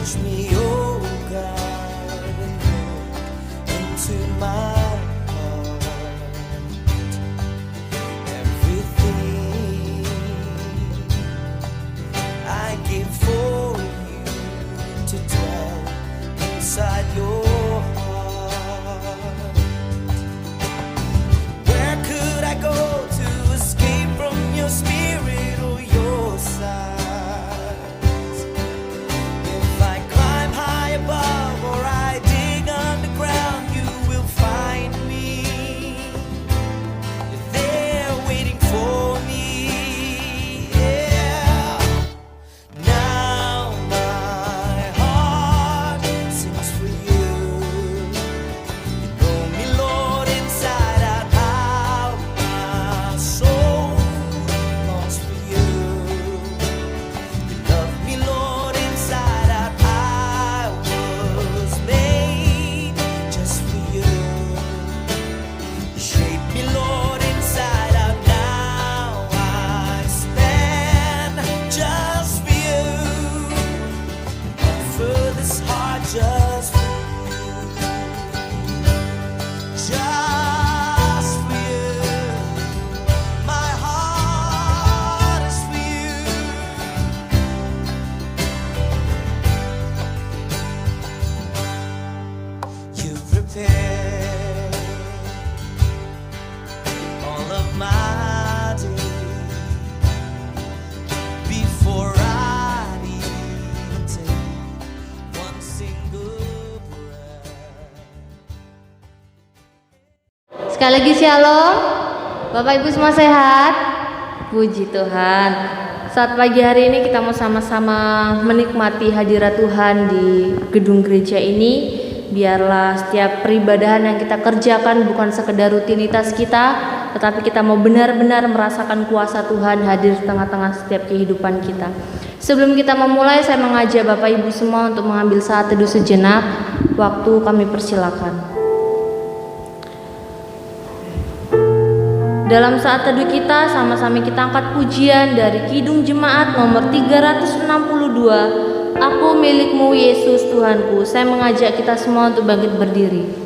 Search me, oh God, and look into my heart. Everything I give for you to dwell inside your heart. Where could I go to escape from your spirit or your sight? Above or I dig underground, you will find me. You're there waiting for me. Yeah. Now my heart sings for you. You know me, Lord, inside out. How my soul longs for you. You love me, Lord, inside out. Just for you, just for you, my heart is for you. You've prepared all of my days before I even take one single breath. Sekali lagi shalom. Bapak Ibu semua sehat? Puji Tuhan. Saat pagi hari ini kita mau sama-sama menikmati hadirat Tuhan di gedung gereja ini. Biarlah setiap peribadahan yang kita kerjakan bukan sekedar rutinitas kita, tetapi kita mau benar-benar merasakan kuasa Tuhan hadir di tengah-tengah setiap kehidupan kita. Sebelum kita memulai, saya mengajak Bapak Ibu semua untuk mengambil saat teduh sejenak. Waktu kami persilakan. Dalam saat teduh kita, sama-sama kita angkat pujian dari Kidung Jemaat nomor 362. Aku milikmu Yesus Tuhanku. Saya mengajak kita semua untuk bangkit berdiri.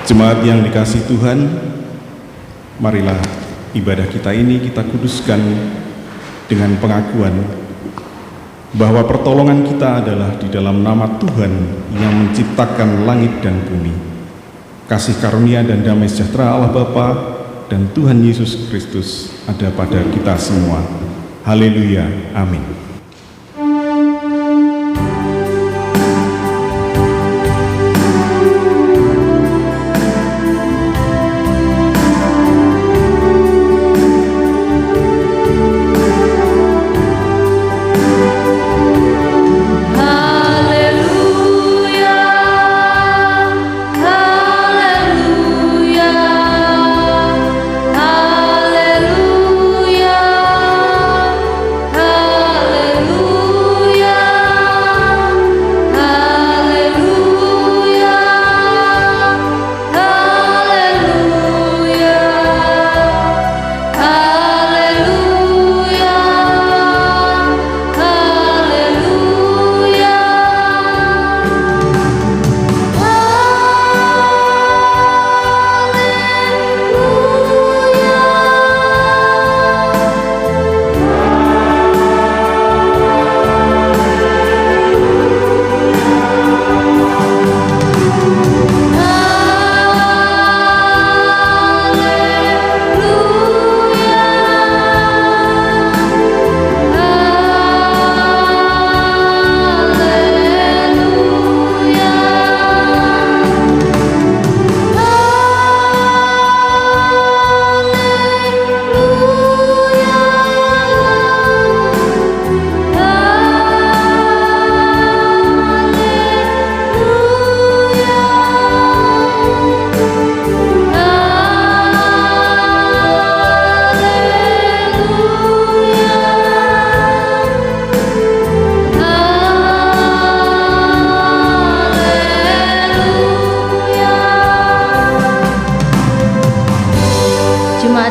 Jemaat yang dikasihi Tuhan, marilah ibadah kita ini kita kuduskan dengan pengakuan bahwa pertolongan kita adalah di dalam nama Tuhan yang menciptakan langit dan bumi. Kasih karunia dan damai sejahtera Allah Bapa dan Tuhan Yesus Kristus ada pada kita semua. Haleluya, amin.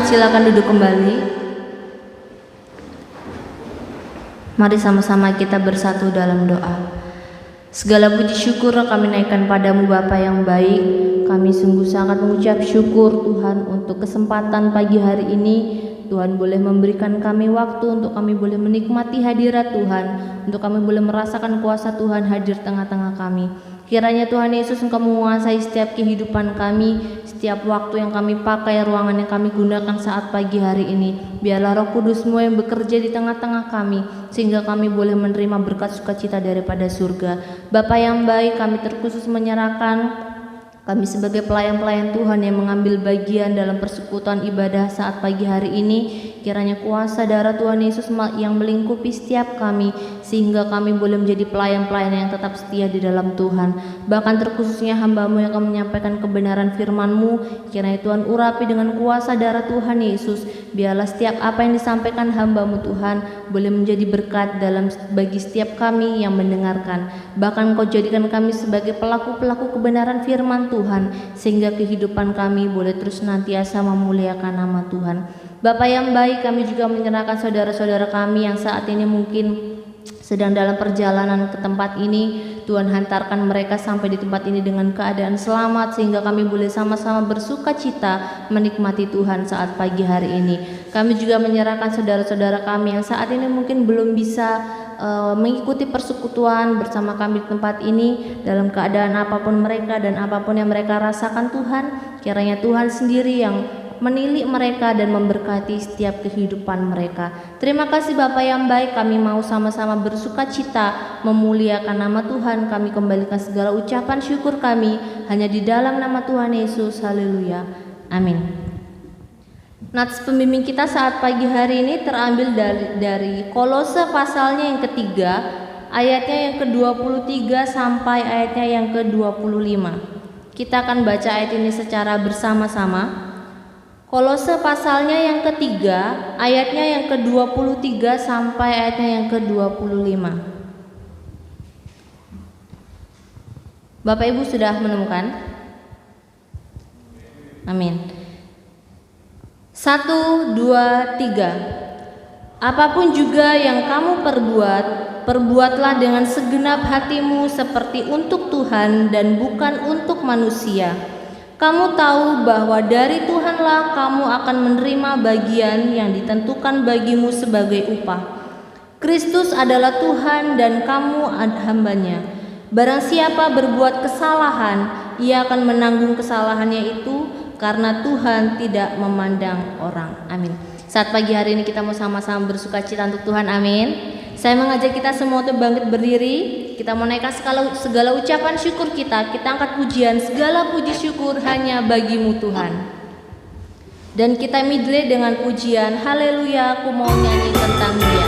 Silakan duduk kembali. Mari sama-sama kita bersatu dalam doa. Segala puji syukur kami naikkan padamu Bapa yang baik. Kami sungguh sangat mengucap syukur Tuhan untuk kesempatan pagi hari ini. Tuhan boleh memberikan kami waktu untuk kami boleh menikmati hadirat Tuhan, untuk kami boleh merasakan kuasa Tuhan hadir tengah-tengah kami. Kiranya Tuhan Yesus Engkau menguasai setiap kehidupan kami, setiap waktu yang kami pakai, ruangan yang kami gunakan saat pagi hari ini. Biarlah Roh Kudus-Mu yang bekerja di tengah-tengah kami, sehingga kami boleh menerima berkat sukacita daripada surga. Bapa yang baik, kami terkhusus menyerahkan kami sebagai pelayan-pelayan Tuhan yang mengambil bagian dalam persekutuan ibadah saat pagi hari ini. Kiranya kuasa darah Tuhan Yesus yang melingkupi setiap kami, sehingga kami boleh menjadi pelayan-pelayan yang tetap setia di dalam Tuhan. Bahkan terkhususnya hamba-Mu yang akan menyampaikan kebenaran firman-Mu, kiranya Tuhan urapi dengan kuasa darah Tuhan Yesus. Biarlah setiap apa yang disampaikan hamba-Mu Tuhan boleh menjadi berkat bagi setiap kami yang mendengarkan. Bahkan Kau jadikan kami sebagai pelaku-pelaku kebenaran firman Tuhan, sehingga kehidupan kami boleh terus senantiasa memuliakan nama Tuhan. Bapa yang baik, kami juga menyerahkan saudara-saudara kami yang saat ini mungkin sedang dalam perjalanan ke tempat ini. Tuhan hantarkan mereka sampai di tempat ini dengan keadaan selamat, sehingga kami boleh sama-sama bersuka cita menikmati Tuhan saat pagi hari ini. Kami juga menyerahkan saudara-saudara kami yang saat ini mungkin belum bisa mengikuti persekutuan bersama kami di tempat ini, dalam keadaan apapun mereka dan apapun yang mereka rasakan Tuhan. Kiranya Tuhan sendiri yang menilik mereka dan memberkati setiap kehidupan mereka. Terima kasih Bapa yang baik, kami mau sama-sama bersuka cita memuliakan nama Tuhan. Kami kembalikan segala ucapan syukur kami hanya di dalam nama Tuhan Yesus. Haleluya, amin. Nats pembimbing kita saat pagi hari ini terambil dari Kolose pasalnya yang ketiga, ayatnya yang ke-23 sampai ayatnya yang ke-25. Kita akan baca ayat ini secara bersama-sama. Kolose pasalnya yang ketiga, ayatnya yang ke-23 sampai ayatnya yang ke-25. Bapak Ibu sudah menemukan? Amin. 1, 2, 3. Apapun juga yang kamu perbuat, perbuatlah dengan segenap hatimu seperti untuk Tuhan dan bukan untuk manusia, Kamu tahu bahwa dari Tuhanlah kamu akan menerima bagian yang ditentukan bagimu sebagai upah. Kristus adalah Tuhan dan kamu hambanya. Barang siapa berbuat kesalahan, ia akan menanggung kesalahannya itu, karena Tuhan tidak memandang orang. Amin. Saat pagi hari ini kita mau sama-sama bersukacita untuk Tuhan. Amin. Saya mengajak kita semua untuk bangkit berdiri. Kita mau naikkan segala ucapan syukur kita. Kita angkat pujian, segala puji syukur hanya bagimu Tuhan. Dan kita medley dengan pujian haleluya, aku mau nyanyi tentang Dia.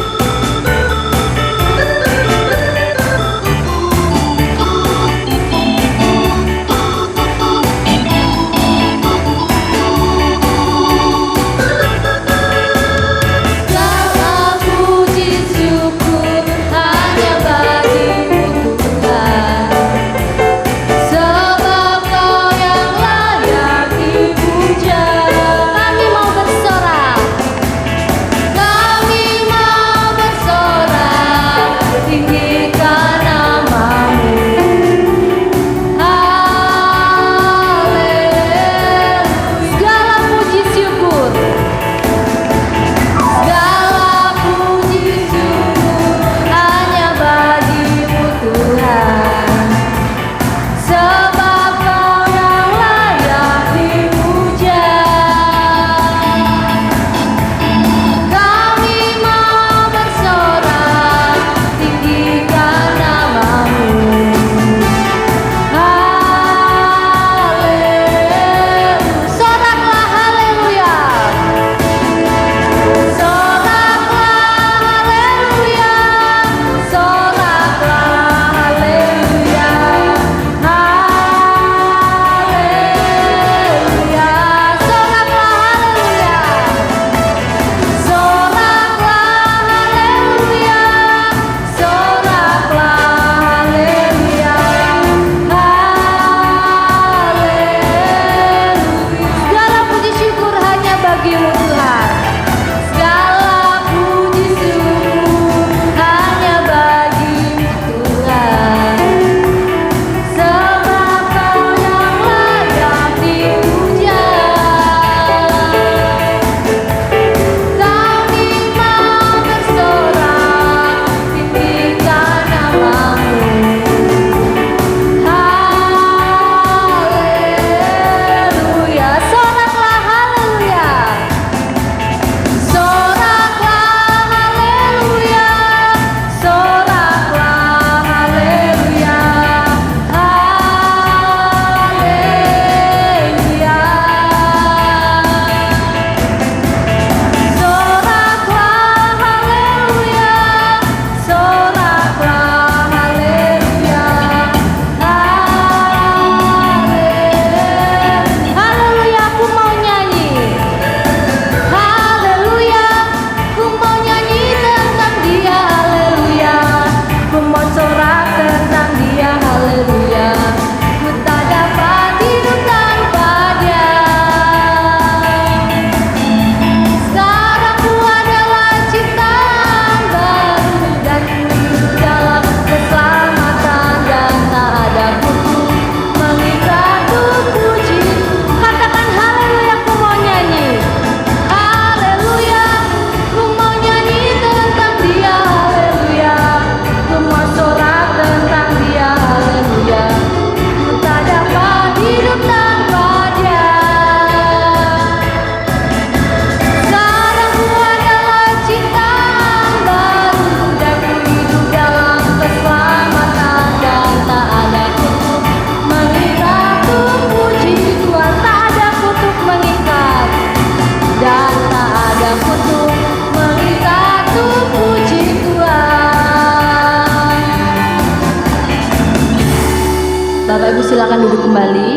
Bapak Ibu silakan duduk kembali.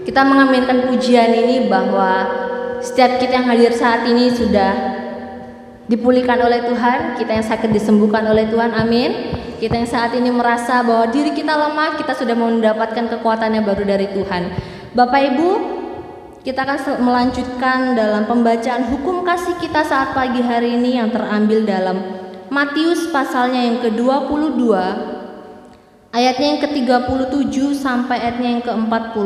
Kita mengaminkan pujian ini bahwa setiap kita yang hadir saat ini sudah dipulihkan oleh Tuhan, kita yang sakit disembuhkan oleh Tuhan, amin. Kita yang saat ini merasa bahwa diri kita lemah, kita sudah mendapatkan kekuatan yang baru dari Tuhan. Bapak Ibu, kita akan melanjutkan dalam pembacaan hukum kasih kita saat pagi hari ini yang terambil dalam Matius pasalnya yang ke-22 ayat Ayatnya yang ke-37 sampai ayatnya yang ke-40.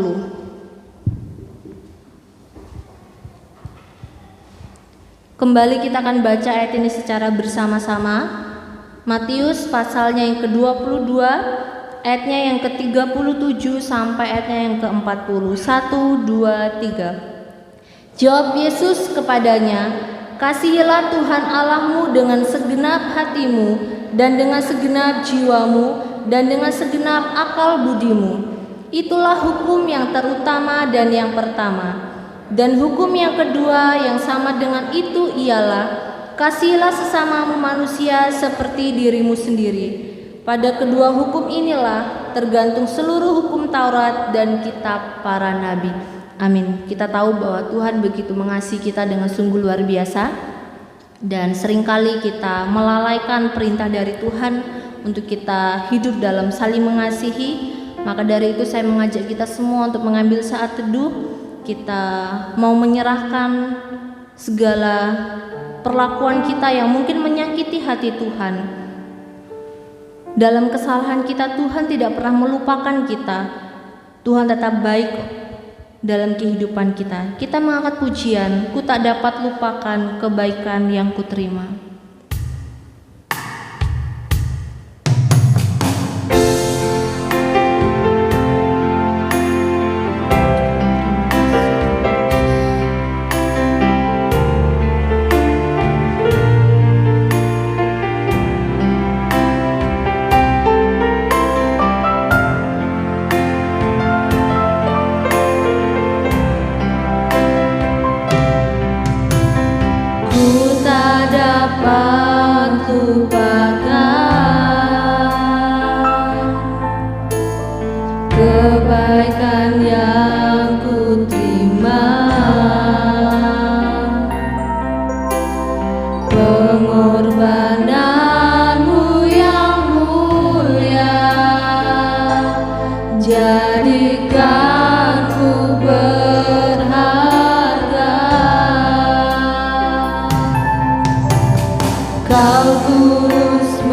Kembali kita akan baca ayat ini secara bersama-sama. Matius pasalnya yang ke-22, ayatnya yang ke-37 sampai ayatnya yang ke-40. 1, 2, 3. Jawab Yesus kepadanya, "Kasihilah Tuhan Allahmu dengan segenap hatimu dan dengan segenap jiwamu dan dengan segenap akal budimu. Itulah hukum yang terutama dan yang pertama. Dan hukum yang kedua yang sama dengan itu ialah, kasihilah sesamamu manusia seperti dirimu sendiri. Pada kedua hukum inilah tergantung seluruh hukum Taurat dan kitab para nabi." Amin. Kita tahu bahwa Tuhan begitu mengasihi kita dengan sungguh luar biasa, dan seringkali kita melalaikan perintah dari Tuhan untuk kita hidup dalam saling mengasihi. Maka dari itu saya mengajak kita semua untuk mengambil saat teduh. Kita mau menyerahkan segala perlakuan kita yang mungkin menyakiti hati Tuhan. Dalam kesalahan kita, Tuhan tidak pernah melupakan kita. Tuhan tetap baik dalam kehidupan kita. Kita mengangkat pujian, "Ku tak dapat lupakan kebaikan yang kuterima." Kebaikan yang kuterima, pengorbananmu yang mulia, jadikanku berharga. Kau tulus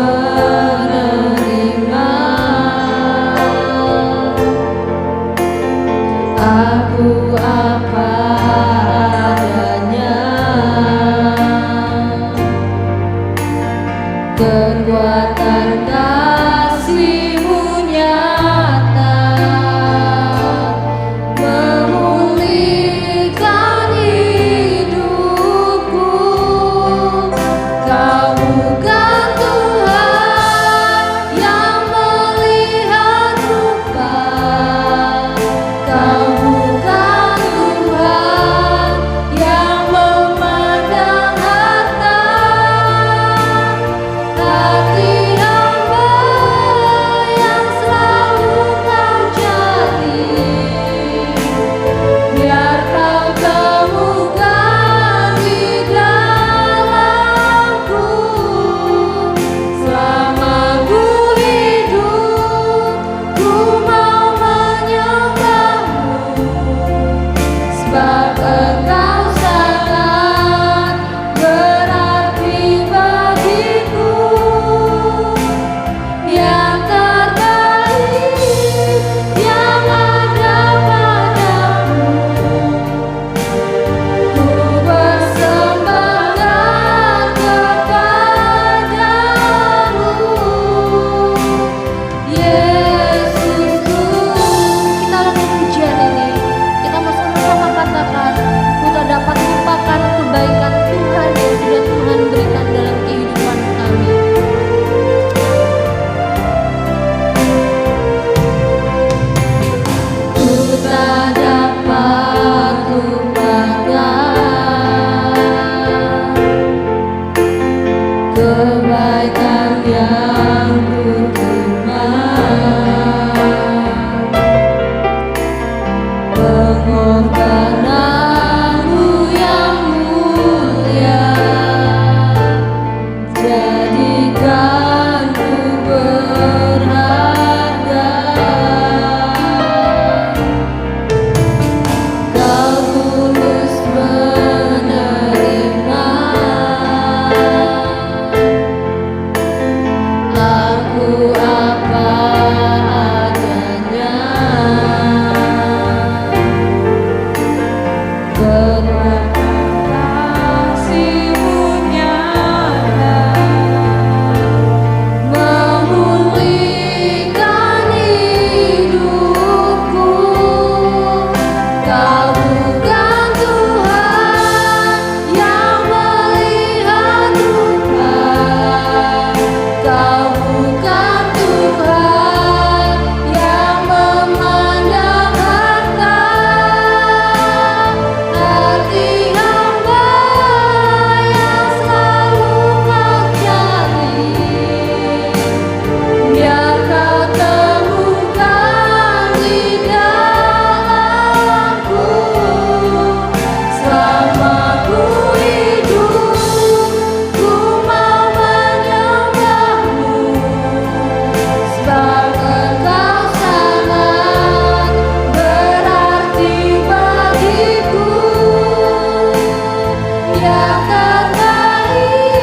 Yang terbaik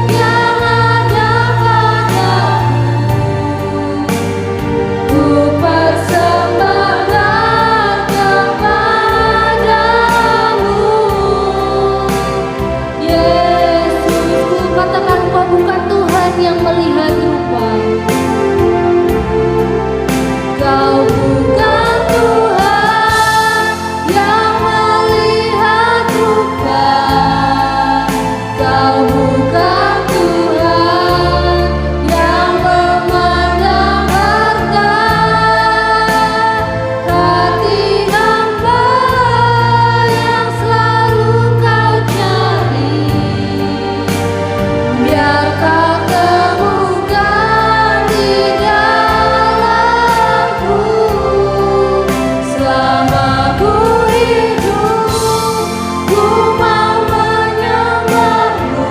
yang ada padaku, ku persembahkan kepadamu. Yesus, ku katakan kau bukan Tuhan yang melihat rupa. Kau bukan Tuhan yang melihat rupa. Kau bukan Tuhan yang memandang harta. Hati hamba yang selalu kau cari, biar kau temukan di dalamku. Selama ku hidup, ku mau menyembahmu,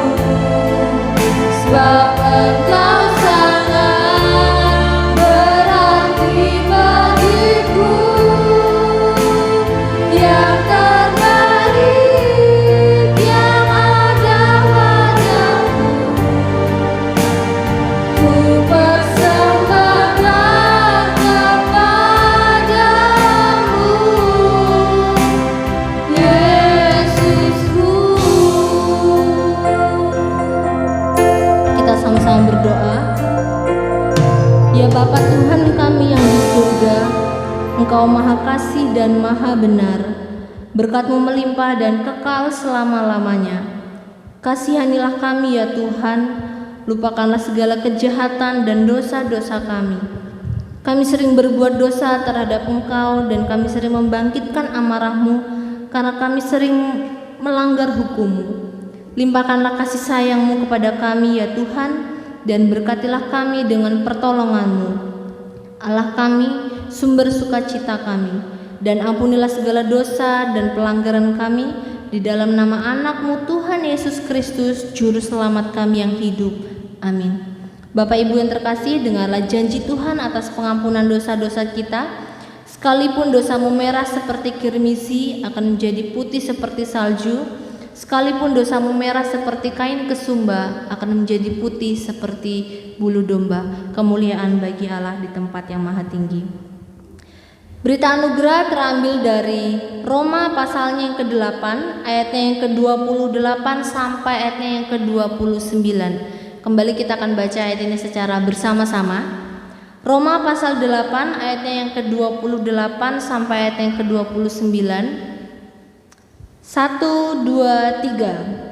sebab Engkau sangat berarti bagiku. Yang terbaik yang ada padaku, ku persembahkan kepadamu. Yesusku. Kita sama-sama berdoa. Ya Bapa Tuhan kami yang di surga, Engkau maha kasih dan maha benar. Berkat-Mu melimpah dan kekal selama-lamanya. Kasihanilah kami ya Tuhan, lupakanlah segala kejahatan dan dosa-dosa kami. Kami sering berbuat dosa terhadap Engkau dan kami sering membangkitkan amarah-Mu karena kami sering melanggar hukum-Mu. Limpahkanlah kasih sayang-Mu kepada kami ya Tuhan, dan berkatilah kami dengan pertolongan-Mu. Allah kami, sumber sukacita kami, dan ampunilah segala dosa dan pelanggaran kami di dalam nama anak-Mu Tuhan Yesus Kristus, Juru Selamat kami yang hidup. Amin. Bapak Ibu yang terkasih, dengarlah janji Tuhan atas pengampunan dosa-dosa kita. Sekalipun dosamu merah seperti kirmisi akan menjadi putih seperti salju. Sekalipun dosamu merah seperti kain kesumba akan menjadi putih seperti bulu domba. Kemuliaan bagi Allah di tempat yang maha tinggi. Berita anugerah terambil dari Roma pasalnya yang ke-8, ayatnya yang ke-28 sampai ayatnya yang ke-29. Kembali kita akan baca ayat ini secara bersama-sama. Roma pasal 8 ayatnya yang ke-28 sampai ayat yang ke-29. 1, 2, 3.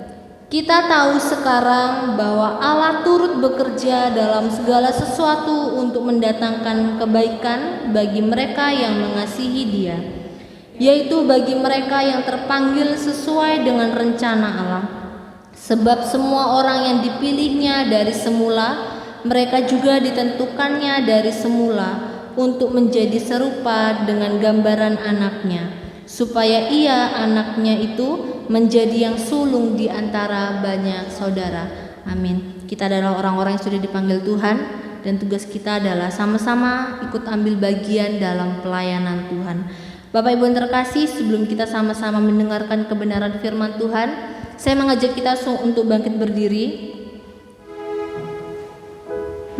Kita tahu sekarang bahwa Allah turut bekerja dalam segala sesuatu untuk mendatangkan kebaikan bagi mereka yang mengasihi Dia, yaitu bagi mereka yang terpanggil sesuai dengan rencana Allah. Sebab semua orang yang dipilihnya dari semula, mereka juga ditentukannya dari semula untuk menjadi serupa dengan gambaran anaknya, supaya ia anaknya itu menjadi yang sulung di antara banyak saudara. Amin. Kita adalah orang-orang yang sudah dipanggil Tuhan, dan tugas kita adalah sama-sama ikut ambil bagian dalam pelayanan Tuhan. Bapak Ibu yang terkasih, sebelum kita sama-sama mendengarkan kebenaran firman Tuhan, saya mengajak kita untuk bangkit berdiri.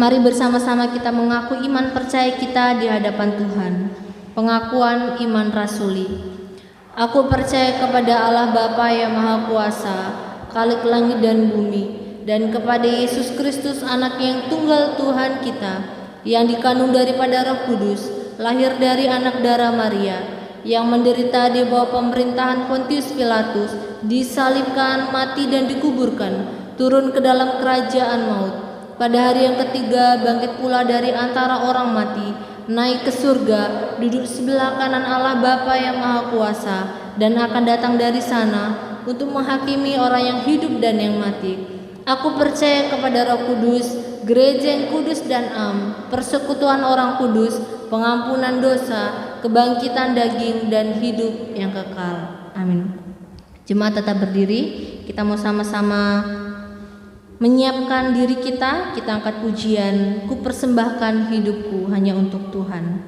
Mari bersama-sama kita mengaku iman percaya kita di hadapan Tuhan. Pengakuan iman rasuli. Aku percaya kepada Allah Bapa yang Maha Kuasa, Khalik langit dan bumi, dan kepada Yesus Kristus anak yang tunggal Tuhan kita, yang dikandung daripada Roh Kudus, lahir dari anak darah Maria, yang menderita di bawah pemerintahan Pontius Pilatus, disalibkan, mati dan dikuburkan, turun ke dalam kerajaan maut. Pada hari yang ketiga bangkit pula dari antara orang mati, naik ke surga, duduk sebelah kanan Allah Bapa yang Maha Kuasa, dan akan datang dari sana untuk menghakimi orang yang hidup dan yang mati. Aku percaya kepada Roh Kudus, gereja yang kudus dan am, persekutuan orang kudus, pengampunan dosa, kebangkitan daging, dan hidup yang kekal. Amin. Jemaat tetap berdiri, kita mau sama-sama menyiapkan diri kita angkat pujian, ku persembahkan hidupku hanya untuk Tuhan.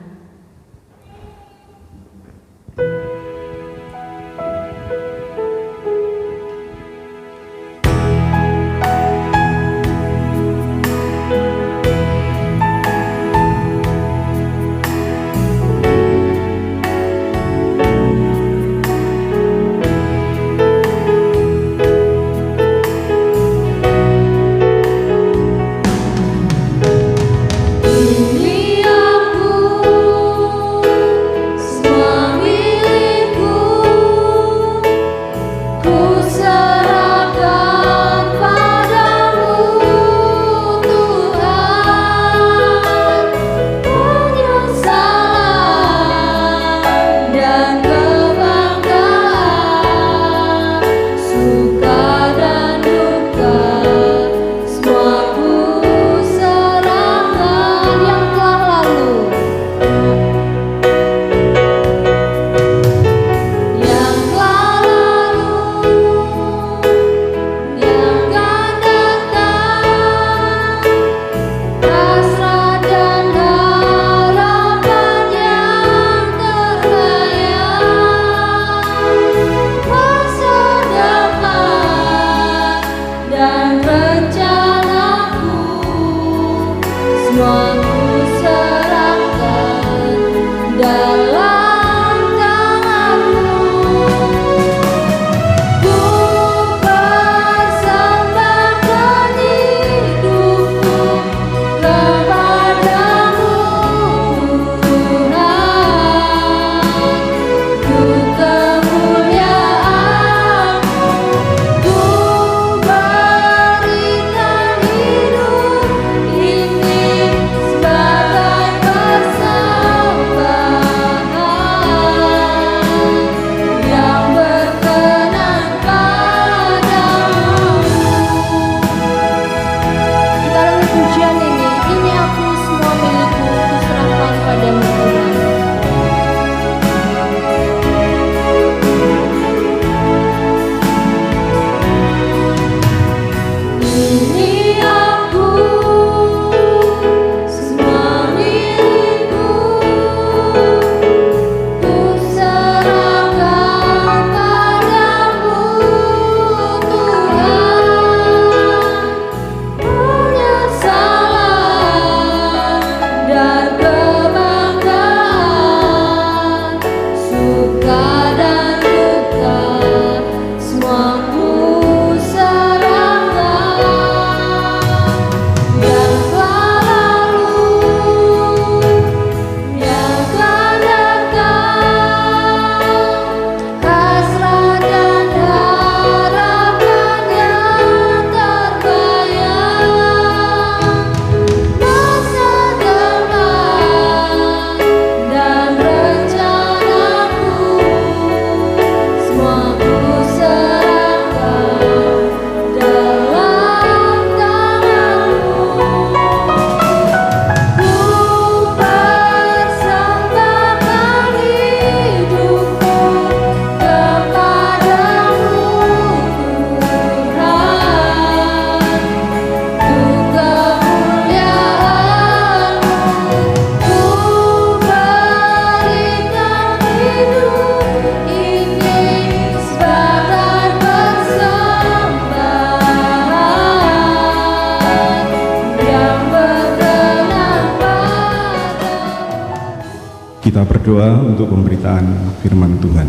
Kita berdoa untuk pemberitaan firman Tuhan.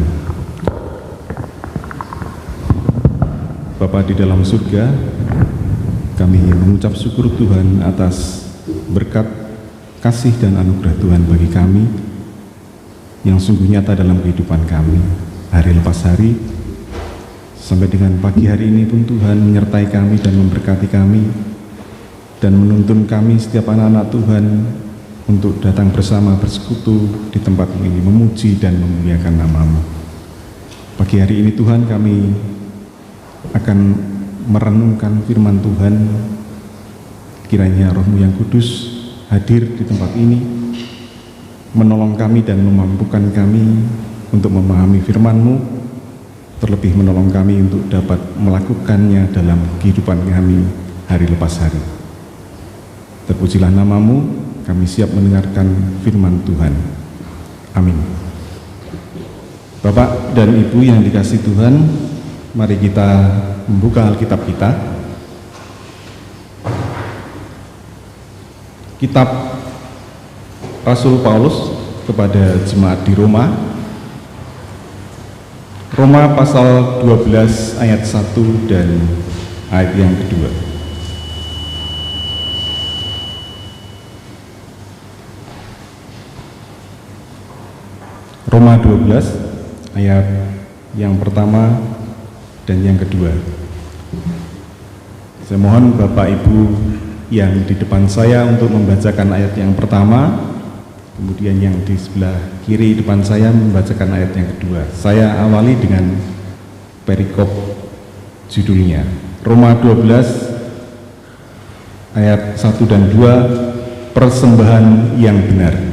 Bapa di dalam surga, kami mengucap syukur Tuhan atas berkat, kasih dan anugerah Tuhan bagi kami yang sungguh nyata dalam kehidupan kami. Hari lepas hari, sampai dengan pagi hari ini pun Tuhan menyertai kami dan memberkati kami dan menuntun kami setiap anak-anak Tuhan untuk datang bersama bersekutu di tempat ini, memuji dan memuliakan nama-Mu. Pagi hari ini Tuhan, kami akan merenungkan firman Tuhan. Kiranya Roh-Mu yang kudus hadir di tempat ini, menolong kami dan memampukan kami untuk memahami firman-Mu, terlebih menolong kami untuk dapat melakukannya dalam kehidupan kami hari lepas hari. Terpujilah nama-Mu, kami siap mendengarkan firman Tuhan. Amin. Bapak dan Ibu yang dikasihi Tuhan, mari kita membuka Alkitab kita. Kitab Rasul Paulus kepada jemaat di Roma. Roma pasal 12 ayat 1 dan ayat yang kedua. Roma 12 ayat yang pertama dan yang kedua. Saya mohon Bapak Ibu yang di depan saya untuk membacakan ayat yang pertama, kemudian yang di sebelah kiri depan saya membacakan ayat yang kedua. Saya awali dengan perikop judulnya. Roma 12 ayat 1 dan 2, persembahan yang benar.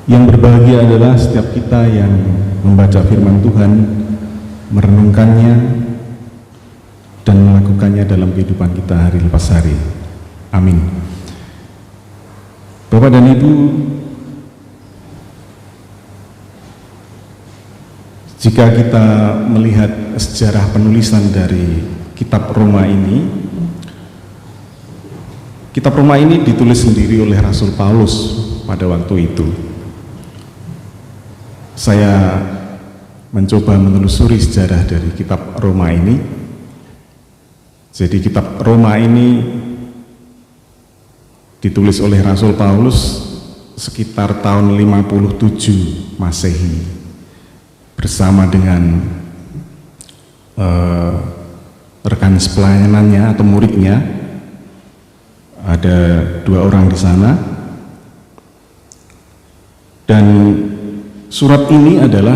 Yang berbahagia adalah setiap kita yang membaca firman Tuhan, merenungkannya, dan melakukannya dalam kehidupan kita hari lepas hari. Amin. Bapak dan Ibu, jika kita melihat sejarah penulisan dari kitab Roma ini, kitab Roma ini ditulis sendiri oleh Rasul Paulus pada waktu itu. Saya mencoba menelusuri sejarah dari kitab Roma ini. Jadi kitab Roma ini ditulis oleh Rasul Paulus sekitar tahun 57 Masehi bersama dengan rekan sepelayanannya atau muridnya. Ada 2 orang di sana, dan surat ini adalah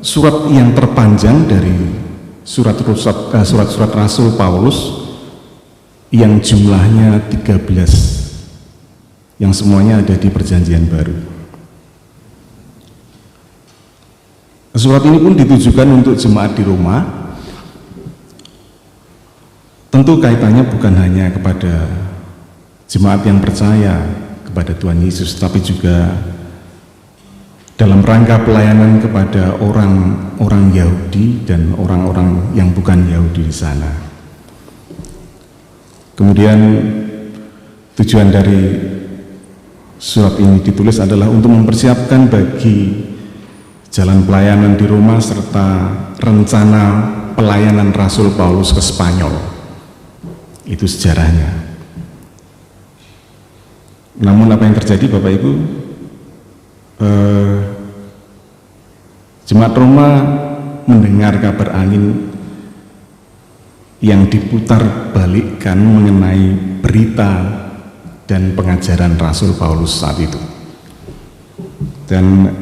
surat yang terpanjang dari surat-surat Rasul Paulus yang jumlahnya 13, yang semuanya ada di Perjanjian Baru. Surat ini pun ditujukan untuk jemaat di Roma. Tentu kaitannya bukan hanya kepada jemaat yang percaya kepada Tuhan Yesus, tapi juga dalam rangka pelayanan kepada orang-orang Yahudi dan orang-orang yang bukan Yahudi di sana. Kemudian tujuan dari surat ini ditulis adalah untuk mempersiapkan bagi jalan pelayanan di Roma serta rencana pelayanan Rasul Paulus ke Spanyol. Itu sejarahnya. Namun apa yang terjadi Bapak Ibu, jemaat Roma mendengar kabar angin yang diputar balikkan mengenai berita dan pengajaran Rasul Paulus saat itu. Dan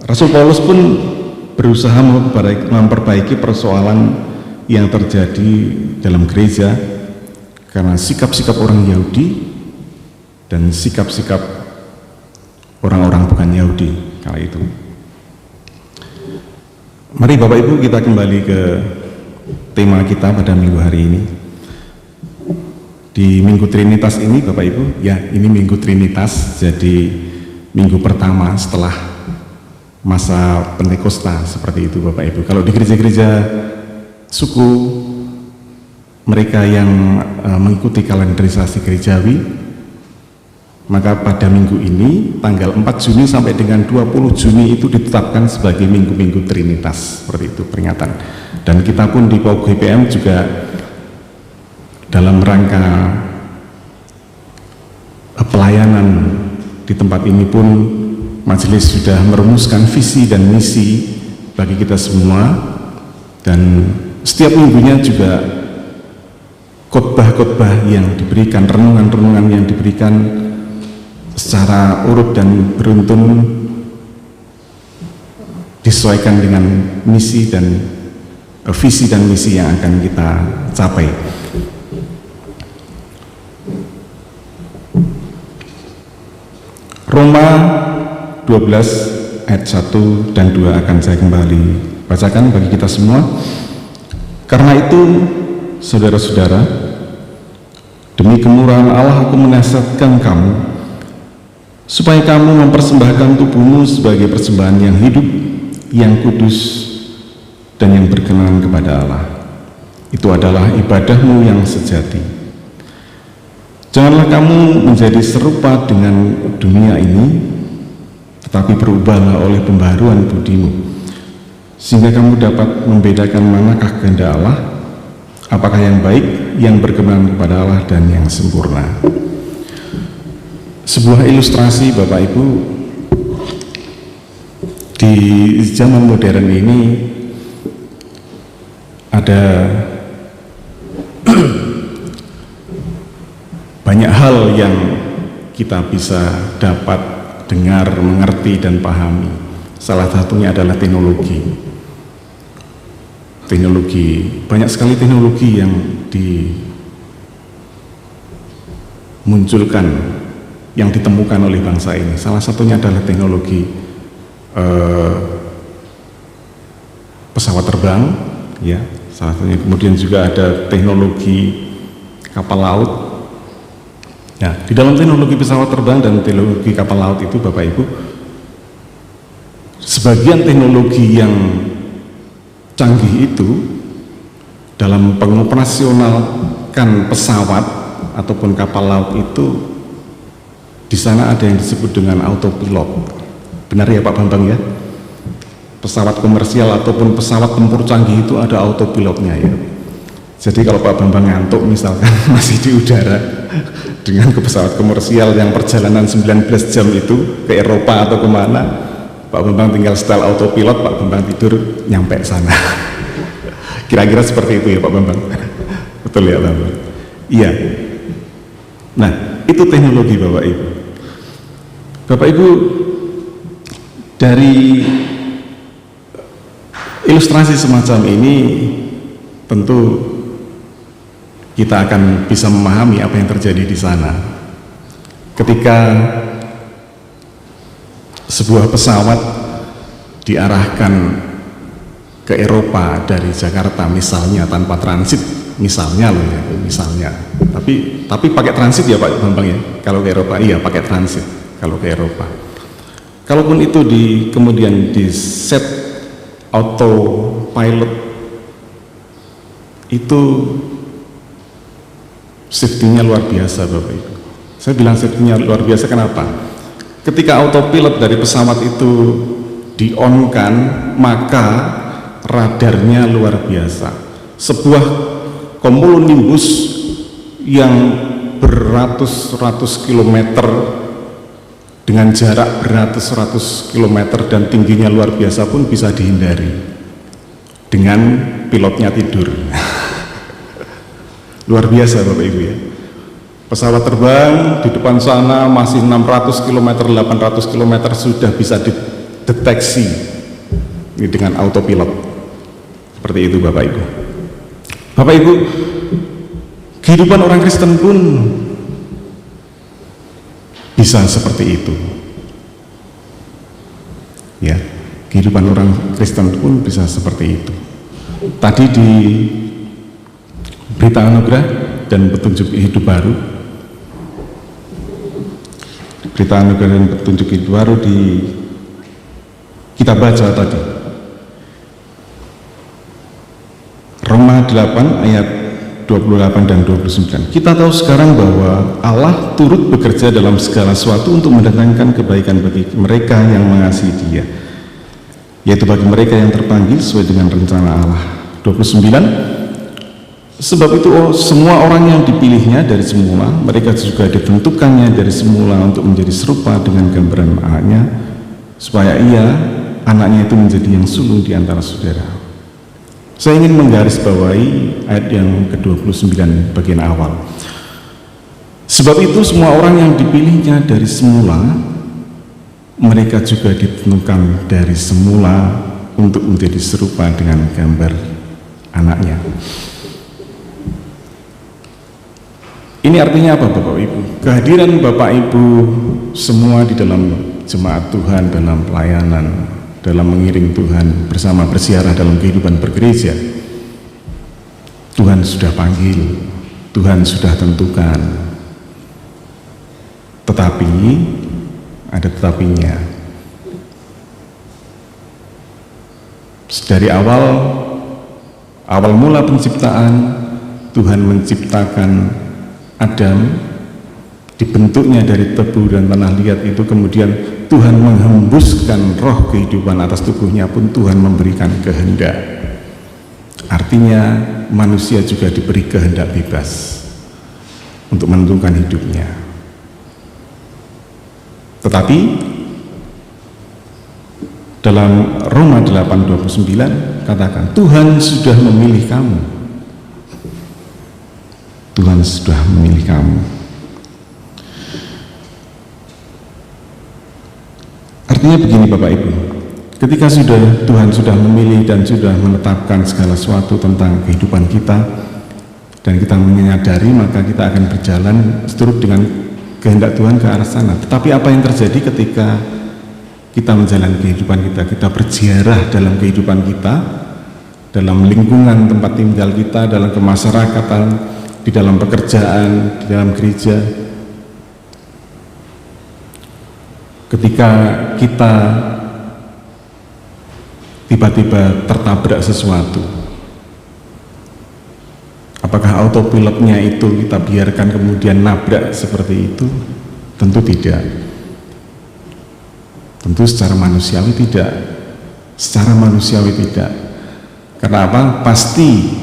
Rasul Paulus pun berusaha memperbaiki persoalan yang terjadi dalam gereja karena sikap-sikap orang Yahudi dan sikap-sikap orang-orang bukan Yahudi kala itu. Mari Bapak Ibu kita kembali ke tema kita pada minggu hari ini. Di Minggu Trinitas ini Bapak Ibu, ya ini Minggu Trinitas, jadi minggu pertama setelah masa Pentakosta seperti itu Bapak Ibu. Kalau di gereja-gereja suku mereka yang mengikuti kalenderisasi gerejawi, maka pada minggu ini tanggal 4 Juni sampai dengan 20 Juni itu ditetapkan sebagai minggu-minggu Trinitas, seperti itu peringatan. Dan kita pun di PAUG GPM juga dalam rangka pelayanan di tempat ini pun majelis sudah merumuskan visi dan misi bagi kita semua, dan setiap minggunya juga khotbah-khotbah yang diberikan, renungan-renungan yang diberikan secara urut dan beruntun disesuaikan dengan misi dan visi dan misi yang akan kita capai. Roma 12 ayat 1 dan 2 akan saya kembali bacakan bagi kita semua. Karena itu, saudara-saudara, demi kemurahan Allah aku menasihatkan kamu supaya kamu mempersembahkan tubuhmu sebagai persembahan yang hidup, yang kudus, dan yang berkenan kepada Allah. Itu adalah ibadahmu yang sejati. Janganlah kamu menjadi serupa dengan dunia ini, tetapi berubahlah oleh pembaharuan budimu, sehingga kamu dapat membedakan manakah kehendak Allah, apakah yang baik, yang berkenan kepada Allah, dan yang sempurna. Sebuah ilustrasi Bapak Ibu, di zaman modern ini ada banyak hal yang kita bisa dapat dengar, mengerti, dan pahami. Salah satunya adalah teknologi. Banyak sekali teknologi yang dimunculkan, yang ditemukan oleh bangsa ini. Salah satunya adalah teknologi pesawat terbang, ya. Salah satunya, kemudian juga ada teknologi kapal laut. Nah, di dalam teknologi pesawat terbang dan teknologi kapal laut itu Bapak Ibu, sebagian teknologi yang canggih itu dalam pengoperasionalkan pesawat ataupun kapal laut itu, di sana ada yang disebut dengan autopilot. Benar ya Pak Bambang ya? Pesawat komersial ataupun pesawat tempur canggih itu ada autopilotnya ya. Jadi kalau Pak Bambang ngantuk misalkan masih di udara dengan ke pesawat komersial yang perjalanan 19 jam itu ke Eropa atau kemana, Pak Bambang tinggal setel autopilot, Pak Bambang tidur nyampe sana. Kira-kira seperti itu ya Pak Bambang. Betul ya Bambang? Iya. Nah, itu teknologi Bapak Ibu. Bapak Ibu, dari ilustrasi semacam ini tentu kita akan bisa memahami apa yang terjadi di sana. Ketika sebuah pesawat diarahkan ke Eropa dari Jakarta misalnya tanpa transit, misalnya loh ya, misalnya. Tapi pakai transit ya Pak Bambang ya. Kalau ke Eropa iya pakai transit kalau ke Eropa. Kalaupun itu kemudian di set autopilot, itu safety-nya luar biasa Bapak Ibu. Saya bilang safety-nya luar biasa kenapa? Ketika autopilot dari pesawat itu di-on-kan, maka radarnya luar biasa. Sebuah cumulonimbus yang beratus-ratus kilometer dengan jarak beratus-ratus kilometer dan tingginya luar biasa pun bisa dihindari dengan pilotnya tidur. Luar biasa Bapak Ibu ya. Pesawat terbang di depan sana masih 600 km, 800 km sudah bisa dideteksi ini dengan autopilot. Seperti itu Bapak Ibu. Bapak Ibu, kehidupan orang Kristen pun bisa seperti itu. Ya, kehidupan orang Kristen pun bisa seperti itu. Tadi di berita anugerah dan petunjuk hidup baru, berita anugerah dan petunjuk hidup baru kita baca tadi Roma 8 ayat 28 dan 29. Kita tahu sekarang bahwa Allah turut bekerja dalam segala sesuatu untuk mendatangkan kebaikan bagi mereka yang mengasihi Dia, yaitu bagi mereka yang terpanggil sesuai dengan rencana Allah. 29. Sebab itu semua orang yang dipilihnya dari semula, mereka juga ditentukannya dari semula untuk menjadi serupa dengan gambaran anaknya, supaya anaknya itu menjadi yang sulung di antara saudara. Saya ingin menggarisbawahi ayat yang ke-29 bagian awal. Sebab itu semua orang yang dipilihnya dari semula, mereka juga ditentukan dari semula untuk menjadi serupa dengan gambar anaknya. Ini artinya apa Bapak Ibu? Kehadiran Bapak Ibu semua di dalam jemaat Tuhan, dalam pelayanan, dalam mengiring Tuhan, bersama bersiarah dalam kehidupan bergereja, Tuhan sudah panggil, Tuhan sudah tentukan. Tetapi ada tetapinya. Dari awal mula penciptaan, Tuhan menciptakan Adam, dibentuknya dari tebu dan tanah liat itu, kemudian Tuhan menghembuskan roh kehidupan atas tubuhnya pun Tuhan memberikan kehendak. Artinya manusia juga diberi kehendak bebas untuk menentukan hidupnya. Tetapi dalam Roma 8:29 katakan, Tuhan sudah memilih kamu. Tuhan sudah memilih kamu. Artinya begini Bapak Ibu, ketika Tuhan sudah memilih dan sudah menetapkan segala sesuatu tentang kehidupan kita, dan kita menyadari, maka kita akan berjalan seturut dengan kehendak Tuhan ke arah sana. Tetapi apa yang terjadi ketika kita menjalani kehidupan kita berziarah dalam kehidupan kita, dalam lingkungan tempat tinggal kita, dalam kemasyarakatan, di dalam pekerjaan, di dalam gereja. Ketika kita tiba-tiba tertabrak sesuatu, apakah autopilotnya itu kita biarkan kemudian nabrak seperti itu? Tentu tidak. Tentu secara manusiawi tidak. Secara manusiawi tidak. Karena apa? Pasti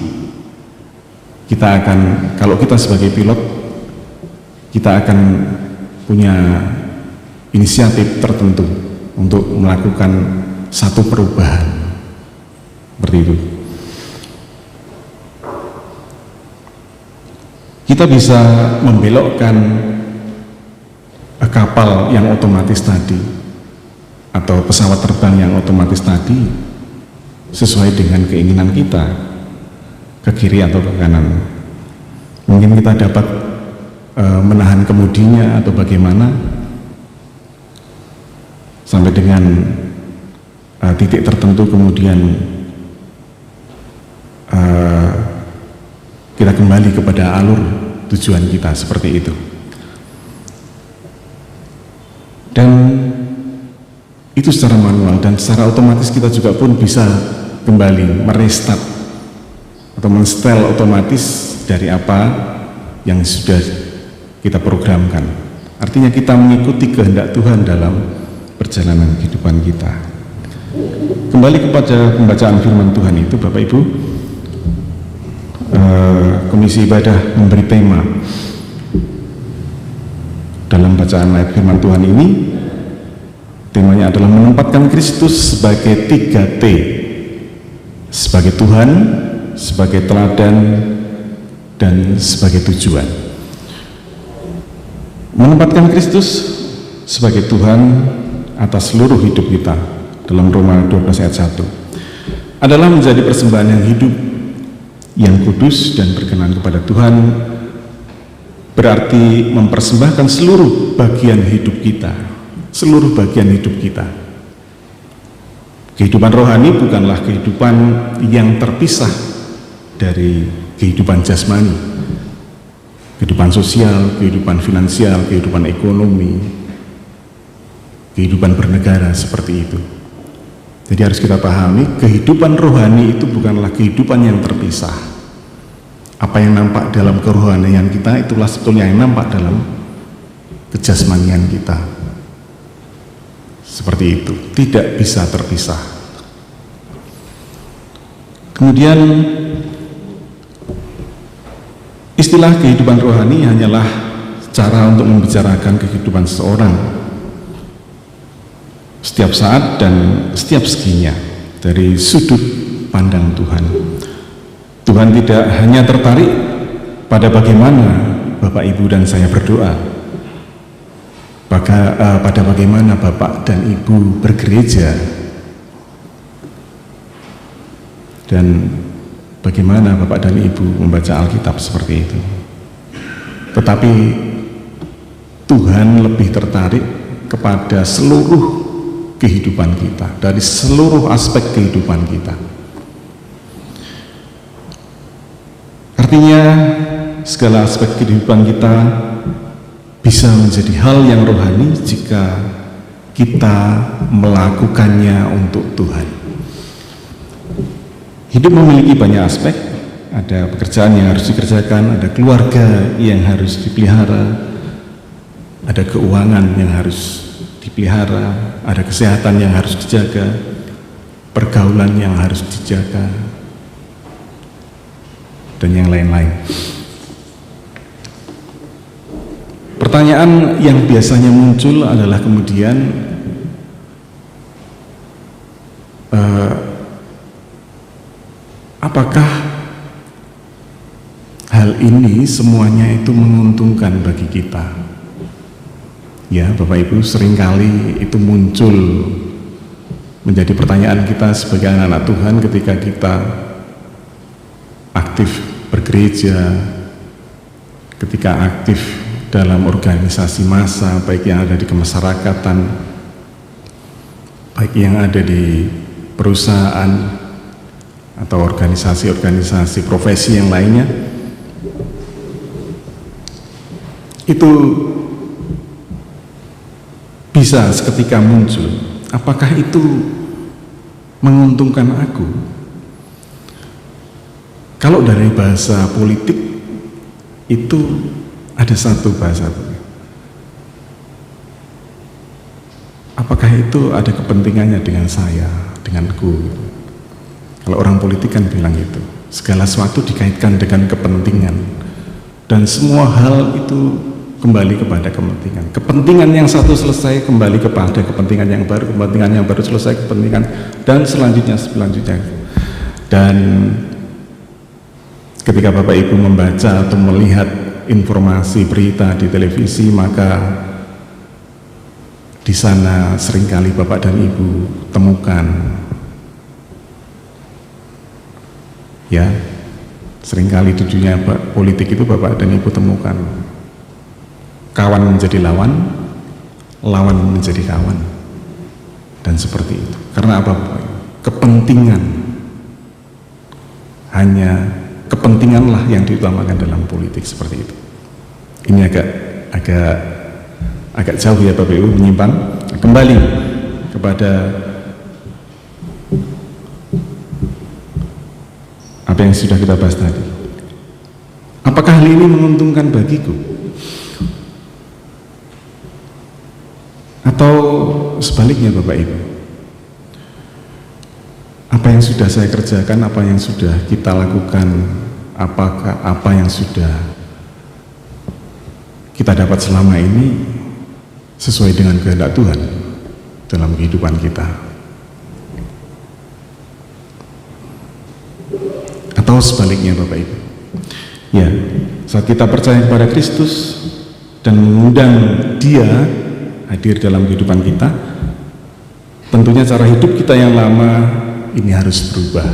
kita akan, kalau kita sebagai pilot, kita akan punya inisiatif tertentu untuk melakukan satu perubahan seperti itu. Kita bisa membelokkan kapal yang otomatis tadi atau pesawat terbang yang otomatis tadi sesuai dengan keinginan kita, ke kiri atau ke kanan. Mungkin kita dapat menahan kemudinya atau bagaimana sampai dengan titik tertentu, kemudian kita kembali kepada alur tujuan kita, seperti itu. Dan itu secara manual, dan secara otomatis kita juga pun bisa kembali merestart atau men-setel otomatis dari apa yang sudah kita programkan. Artinya kita mengikuti kehendak Tuhan dalam perjalanan kehidupan kita. Kembali kepada pembacaan firman Tuhan itu, Bapak Ibu, Komisi Ibadah memberi tema dalam bacaan ayat firman Tuhan ini. Temanya adalah menempatkan Kristus sebagai 3T, sebagai Tuhan, sebagai teladan, dan sebagai tujuan. Menempatkan Kristus sebagai Tuhan atas seluruh hidup kita dalam Roma 12 ayat 1 adalah menjadi persembahan yang hidup, yang kudus dan berkenan kepada Tuhan. Berarti mempersembahkan seluruh bagian hidup kita, seluruh bagian hidup kita. Kehidupan rohani bukanlah kehidupan yang terpisah dari kehidupan jasmani, kehidupan sosial, kehidupan finansial, kehidupan ekonomi, kehidupan bernegara, seperti itu. Jadi harus kita pahami, kehidupan rohani itu bukanlah kehidupan yang terpisah. Apa yang nampak dalam kerohanian kita itulah sebetulnya yang nampak dalam kejasmanian kita. Seperti itu, tidak bisa terpisah. Kemudian istilah kehidupan rohani hanyalah cara untuk membicarakan kehidupan seseorang setiap saat dan setiap seginya dari sudut pandang Tuhan. Tuhan tidak hanya tertarik pada bagaimana Bapak, Ibu, dan saya berdoa, pada bagaimana Bapak dan Ibu bergereja, dan bagaimana Bapak dan Ibu membaca Alkitab seperti itu. Tetapi Tuhan lebih tertarik kepada seluruh kehidupan kita, dari seluruh aspek kehidupan kita. Artinya segala aspek kehidupan kita bisa menjadi hal yang rohani jika kita melakukannya untuk Tuhan. Hidup memiliki banyak aspek, ada pekerjaan yang harus dikerjakan, ada keluarga yang harus dipelihara, ada keuangan yang harus dipelihara, ada kesehatan yang harus dijaga, pergaulan yang harus dijaga, dan yang lain-lain. Pertanyaan yang biasanya muncul adalah kemudian apakah hal ini semuanya itu menguntungkan bagi kita? Ya, Bapak Ibu, seringkali itu muncul menjadi pertanyaan kita sebagai anak-anak Tuhan ketika kita aktif bergereja, ketika aktif dalam organisasi massa, baik yang ada di kemasyarakatan, baik yang ada di perusahaan atau organisasi-organisasi profesi yang lainnya. Itu bisa seketika muncul, apakah itu menguntungkan aku? Kalau dari bahasa politik itu ada satu bahasa, apakah itu ada kepentingannya dengan saya, denganku? Kalau orang politik kan bilang itu, segala sesuatu dikaitkan dengan kepentingan, dan semua hal itu kembali kepada kepentingan. Kepentingan yang satu selesai, kembali kepada kepentingan yang baru, kepentingan yang baru selesai, kepentingan, dan selanjutnya. Dan ketika Bapak Ibu membaca atau melihat informasi berita di televisi, maka di sana seringkali Bapak dan Ibu temukan, ya, seringkali di dunia politik itu Bapak dan Ibu temukan kawan menjadi lawan, lawan menjadi kawan, dan seperti itu. Karena apa? Kepentingan, hanya kepentinganlah yang diutamakan dalam politik, seperti itu. Ini agak jauh ya Bapak Ibu, menyimpang. Kembali kepada apa yang sudah kita bahas tadi. Apakah hal ini menguntungkan bagiku? Atau sebaliknya Bapak Ibu, apa yang sudah saya kerjakan, apa yang sudah kita lakukan, apakah apa yang sudah kita dapat selama ini sesuai dengan kehendak Tuhan dalam kehidupan kita? Atau sebaliknya Bapak Ibu, Ya, saat kita percaya kepada Kristus dan mengundang Dia hadir dalam kehidupan kita, tentunya cara hidup kita yang lama ini harus berubah.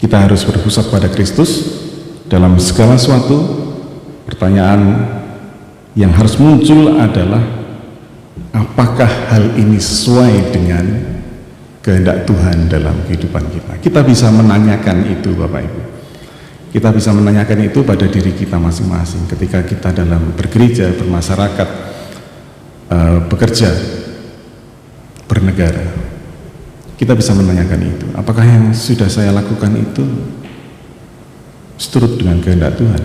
Kita harus berpusat pada Kristus dalam segala sesuatu. Pertanyaan yang harus muncul adalah, apakah hal ini sesuai dengan kehendak Tuhan dalam kehidupan kita? Kita bisa menanyakan itu, Bapak Ibu. Kita bisa menanyakan itu pada diri kita masing-masing ketika kita dalam bergereja, bermasyarakat, bekerja, bernegara. Kita bisa menanyakan itu, apakah yang sudah saya lakukan itu seturut dengan kehendak Tuhan?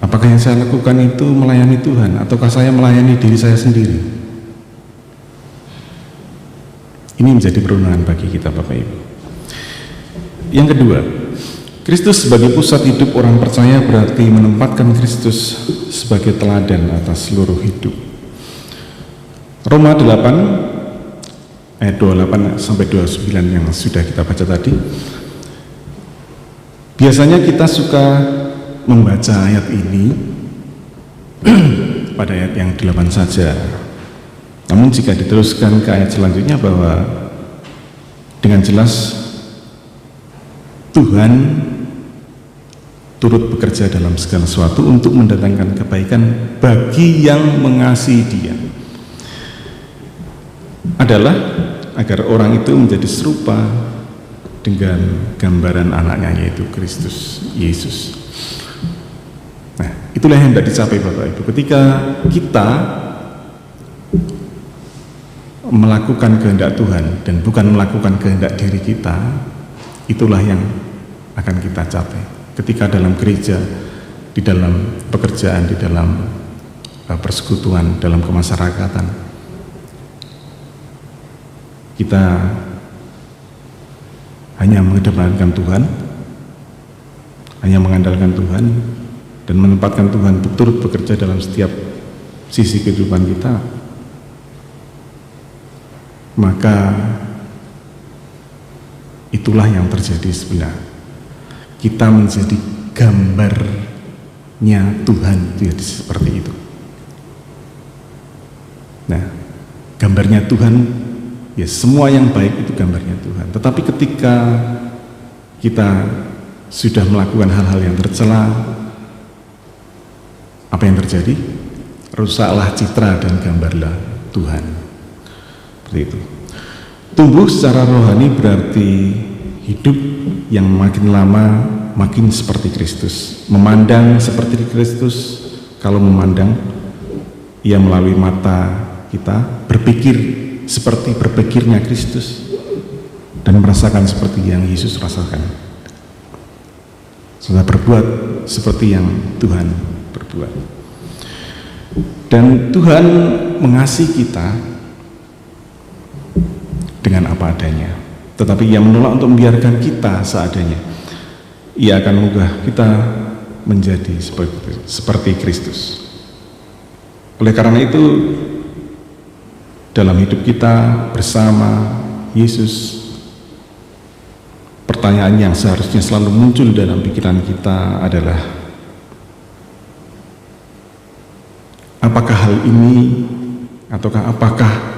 Apakah yang saya lakukan itu melayani Tuhan, ataukah saya melayani diri saya sendiri? Ini menjadi perundungan bagi kita, Bapak Ibu. Yang kedua, Kristus sebagai pusat hidup orang percaya berarti menempatkan Kristus sebagai teladan atas seluruh hidup. Roma 8 ayat 28 sampai 29 yang sudah kita baca tadi. Biasanya kita suka membaca ayat ini pada ayat yang 8 saja. Namun jika diteruskan ke ayat selanjutnya, bahwa dengan jelas Tuhan turut bekerja dalam segala sesuatu untuk mendatangkan kebaikan bagi yang mengasihi Dia, adalah agar orang itu menjadi serupa dengan gambaran anaknya, yaitu Kristus Yesus. Nah, itulah yang hendak dicapai, Bapak Ibu. Ketika kita melakukan kehendak Tuhan dan bukan melakukan kehendak diri kita, itulah yang akan kita capai. Ketika dalam gereja, di dalam pekerjaan, di dalam persekutuan, dalam kemasyarakatan, kita hanya mengedepankan Tuhan, hanya mengandalkan Tuhan, dan menempatkan Tuhan turut bekerja dalam setiap sisi kehidupan kita, maka itulah yang terjadi sebenarnya. Kita menjadi gambarnya Tuhan, jadi seperti itu. Nah, gambarnya Tuhan, ya semua yang baik itu gambarnya Tuhan. Tetapi ketika kita sudah melakukan hal-hal yang tercela, apa yang terjadi? Rusaklah citra dan gambarlah Tuhan. Seperti itu. Tumbuh secara rohani berarti hidup yang makin lama makin seperti Kristus. Memandang seperti Kristus. Kalau memandang, ia melalui mata kita, berpikir seperti berpikirnya Kristus, dan merasakan seperti yang Yesus rasakan. Sudah berbuat seperti yang Tuhan berbuat. Dan Tuhan mengasihi kita dengan apa adanya, tetapi Ia menolak untuk membiarkan kita seadanya. Ia akan mengubah kita menjadi seperti Kristus. Oleh karena itu, dalam hidup kita bersama Yesus, pertanyaan yang seharusnya selalu muncul dalam pikiran kita adalah, apakah hal ini, ataukah apakah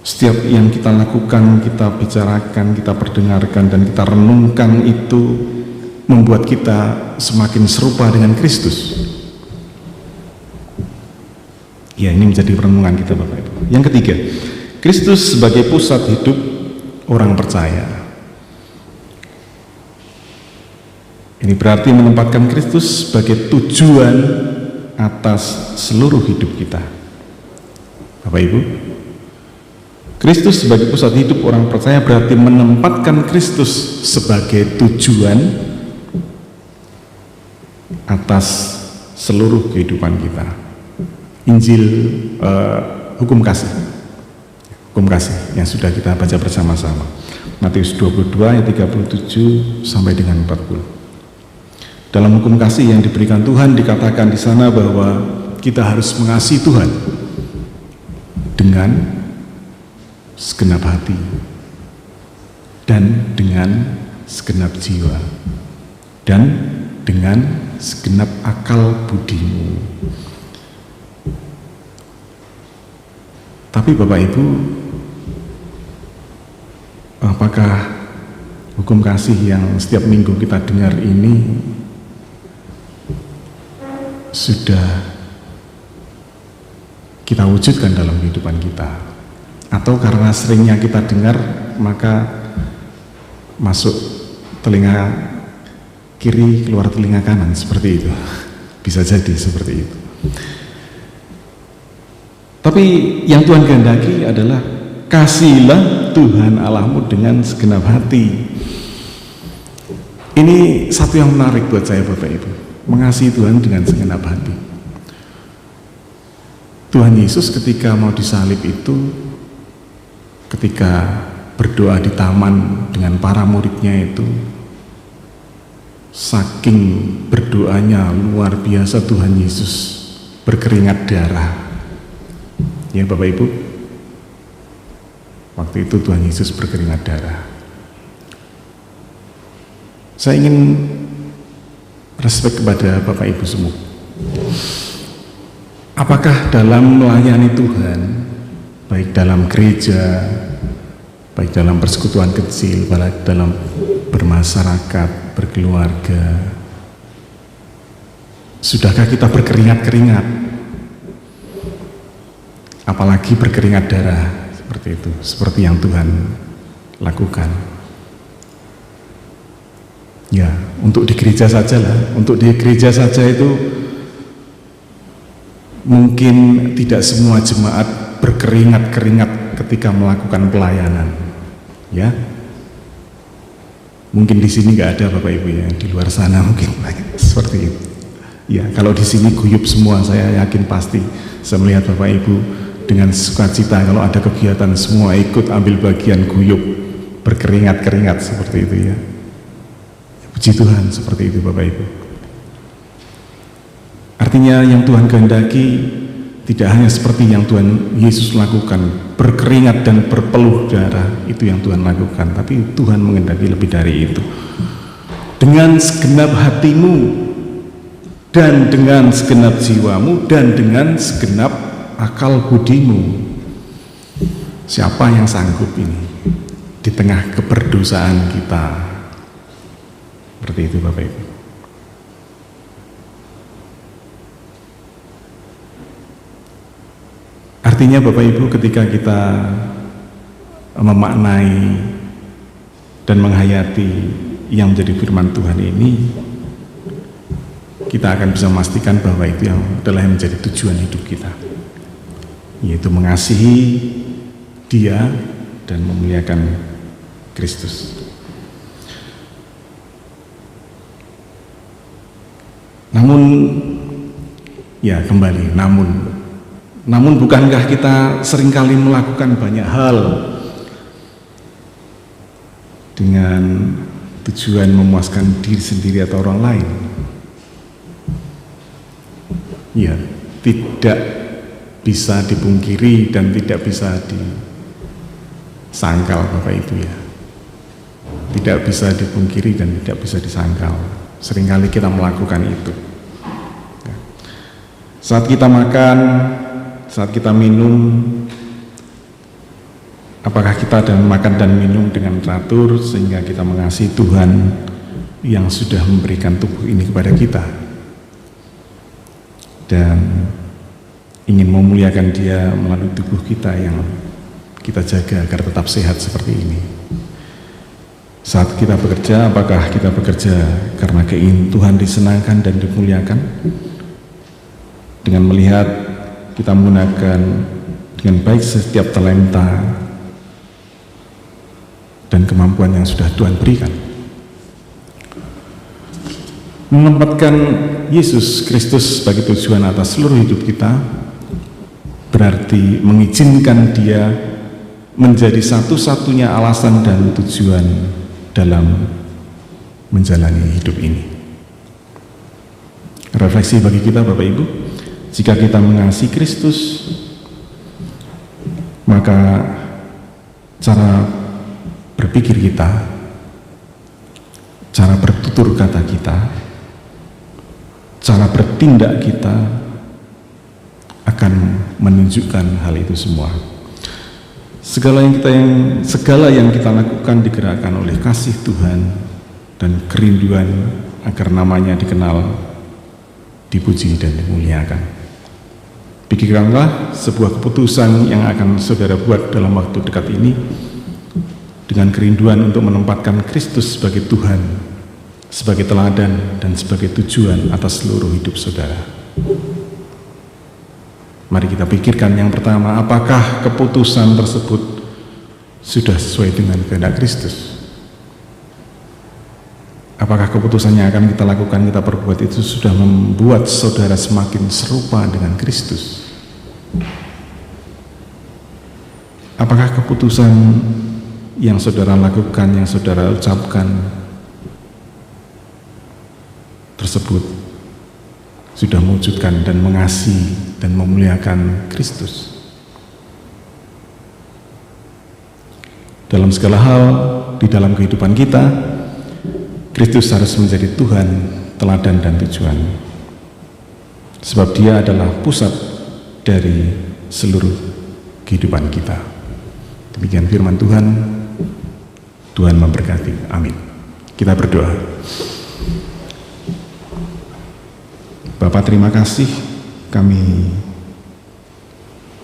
setiap yang kita lakukan, kita bicarakan, kita perdengarkan, dan kita renungkan itu membuat kita semakin serupa dengan Kristus? Ya, ini menjadi renungan kita, Bapak Ibu. Yang ketiga, Kristus sebagai pusat hidup orang percaya. Ini berarti menempatkan Kristus sebagai tujuan atas seluruh hidup kita. Bapak Ibu, Kristus sebagai pusat hidup orang percaya berarti menempatkan Kristus sebagai tujuan atas seluruh kehidupan kita. Injil hukum kasih yang sudah kita baca bersama-sama, Matius 22 ayat 37 sampai dengan 40. Dalam hukum kasih yang diberikan Tuhan dikatakan di sana bahwa kita harus mengasihi Tuhan dengan segenap hati, dan dengan segenap jiwa dan dengan segenap akal budimu. Tapi Bapak Ibu, apakah hukum kasih yang setiap minggu kita dengar ini sudah kita wujudkan dalam kehidupan kita? Atau karena seringnya kita dengar maka masuk telinga kiri keluar telinga kanan, seperti itu? Bisa jadi seperti itu. Tapi yang Tuhan kehendaki adalah kasihilah Tuhan Allahmu dengan segenap hati. Ini satu yang menarik buat saya Bapak Ibu, mengasihi Tuhan dengan segenap hati. Tuhan Yesus ketika mau disalib itu, ketika berdoa di taman dengan para muridnya itu, saking berdoanya luar biasa Tuhan Yesus berkeringat darah. Ya Bapak Ibu, waktu itu Tuhan Yesus berkeringat darah. Saya ingin respek kepada Bapak Ibu semua. Apakah dalam melayani Tuhan, baik dalam gereja, baik dalam persekutuan kecil, baik dalam bermasyarakat, berkeluarga, sudahkah kita berkeringat-keringat? Apalagi berkeringat darah seperti itu, seperti yang Tuhan lakukan. Ya, untuk di gereja saja lah, untuk di gereja saja itu mungkin tidak semua jemaat berkeringat-keringat ketika melakukan pelayanan, ya. Mungkin di sini nggak ada Bapak Ibu ya, di luar sana mungkin seperti itu. Ya, kalau di sini guyup semua, saya yakin pasti saya melihat Bapak Ibu dengan sukacita kalau ada kegiatan semua ikut ambil bagian guyup, berkeringat-keringat seperti itu ya. Puji Tuhan seperti itu Bapak Ibu. Artinya yang Tuhan kehendaki tidak hanya seperti yang Tuhan Yesus lakukan, berkeringat dan berpeluh darah, itu yang Tuhan lakukan, tapi Tuhan menghendaki lebih dari itu. Dengan segenap hatimu dan dengan segenap jiwamu dan dengan segenap akal budimu. Siapa yang sanggup ini di tengah keberdosaan kita? Seperti itu Bapak Ibu. Artinya Bapak Ibu, ketika kita memaknai dan menghayati yang menjadi firman Tuhan ini, kita akan bisa memastikan bahwa itu yang adalah yang menjadi tujuan hidup kita, yaitu mengasihi Dia dan memuliakan Kristus. Namun, ya kembali, namun bukankah kita seringkali melakukan banyak hal dengan tujuan memuaskan diri sendiri atau orang lain? Ya, tidak bisa dipungkiri dan tidak bisa disangkal Bapak Ibu ya. Tidak bisa dipungkiri dan tidak bisa disangkal. Seringkali kita melakukan itu. Saat kita makan, saat kita minum, apakah kita makan dan minum dengan teratur sehingga kita mengasihi Tuhan yang sudah memberikan tubuh ini kepada kita dan ingin memuliakan Dia melalui tubuh kita yang kita jaga agar tetap sehat seperti ini. Saat kita bekerja, apakah kita bekerja karena keingin Tuhan disenangkan dan dimuliakan dengan melihat kita menggunakan dengan baik setiap talenta dan kemampuan yang sudah Tuhan berikan. Menempatkan Yesus Kristus sebagai tujuan atas seluruh hidup kita berarti mengizinkan Dia menjadi satu-satunya alasan dan tujuan dalam menjalani hidup ini. Refleksi bagi kita Bapak Ibu, jika kita mengasihi Kristus, maka cara berpikir kita, cara bertutur kata kita, cara bertindak kita akan menunjukkan hal itu semua. Segala yang kita lakukan digerakkan oleh kasih Tuhan dan kerinduan agar namanya dikenal, dipuji dan dimuliakan. Pikirkanlah sebuah keputusan yang akan saudara buat dalam waktu dekat ini dengan kerinduan untuk menempatkan Kristus sebagai Tuhan, sebagai teladan dan sebagai tujuan atas seluruh hidup saudara. Mari kita pikirkan yang pertama, apakah keputusan tersebut sudah sesuai dengan kehendak Kristus? Apakah keputusan yang akan kita lakukan, kita perbuat itu sudah membuat saudara semakin serupa dengan Kristus? Apakah keputusan yang saudara lakukan, yang saudara ucapkan tersebut sudah mewujudkan dan mengasihi dan memuliakan Kristus? Dalam segala hal di dalam kehidupan kita, Kristus harus menjadi Tuhan, teladan dan tujuan, sebab Dia adalah pusat dari seluruh kehidupan kita. Demikian firman Tuhan. Tuhan memberkati. Amin. Kita berdoa. Bapa, terima kasih, kami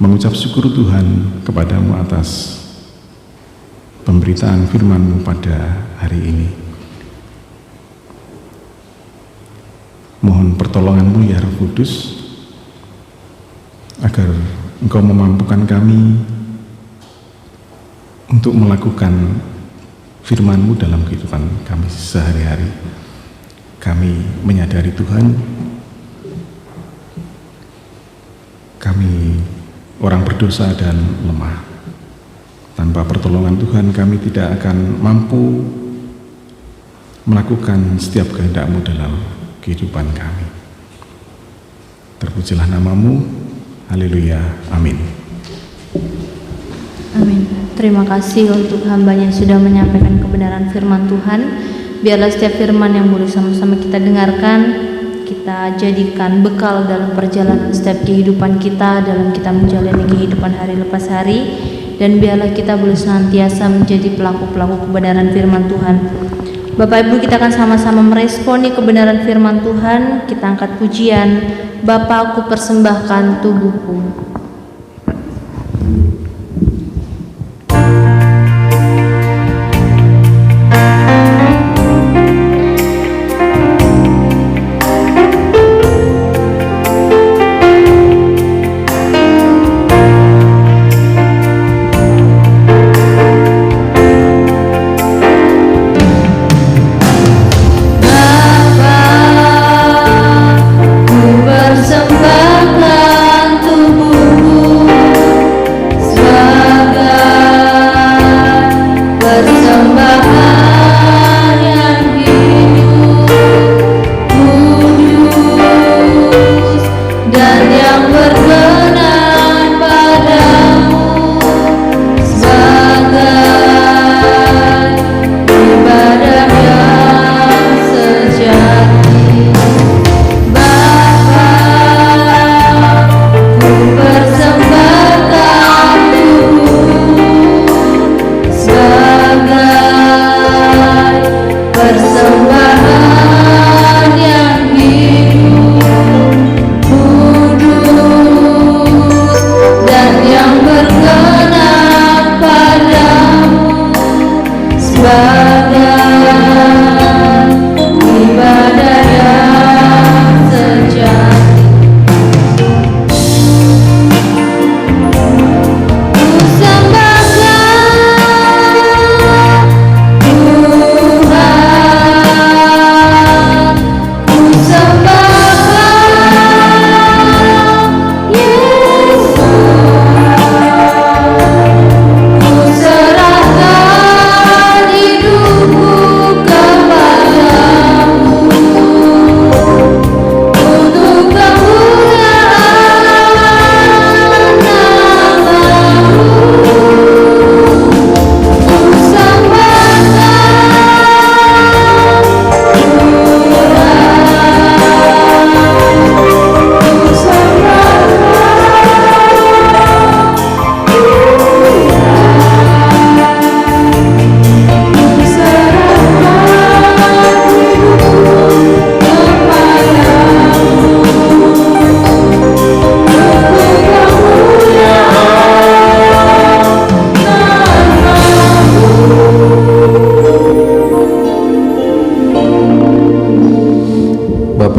mengucap syukur Tuhan kepadamu atas pemberitaan firman-Mu pada hari ini. Mohon pertolongan-Mu ya Roh Kudus, agar Engkau memampukan kami untuk melakukan firman-Mu dalam kehidupan kami sehari-hari. Kami menyadari Tuhan, kami orang berdosa dan lemah. Tanpa pertolongan Tuhan kami tidak akan mampu melakukan setiap kehendak-Mu dalam kehidupan kami. Terpujilah nama-Mu. Haleluya. Amin. Amin. Terima kasih untuk hamba-Nya yang sudah menyampaikan kebenaran firman Tuhan. Biarlah setiap firman yang boleh sama-sama kita dengarkan, kita jadikan bekal dalam perjalanan setiap kehidupan kita, dalam kita menjalani kehidupan hari lepas hari, dan biarlah kita boleh senantiasa menjadi pelaku-pelaku kebenaran firman Tuhan. Bapak Ibu, kita akan sama-sama meresponi kebenaran firman Tuhan. Kita angkat pujian, Bapa, aku persembahkan tubuhku. Persembahkan tubuh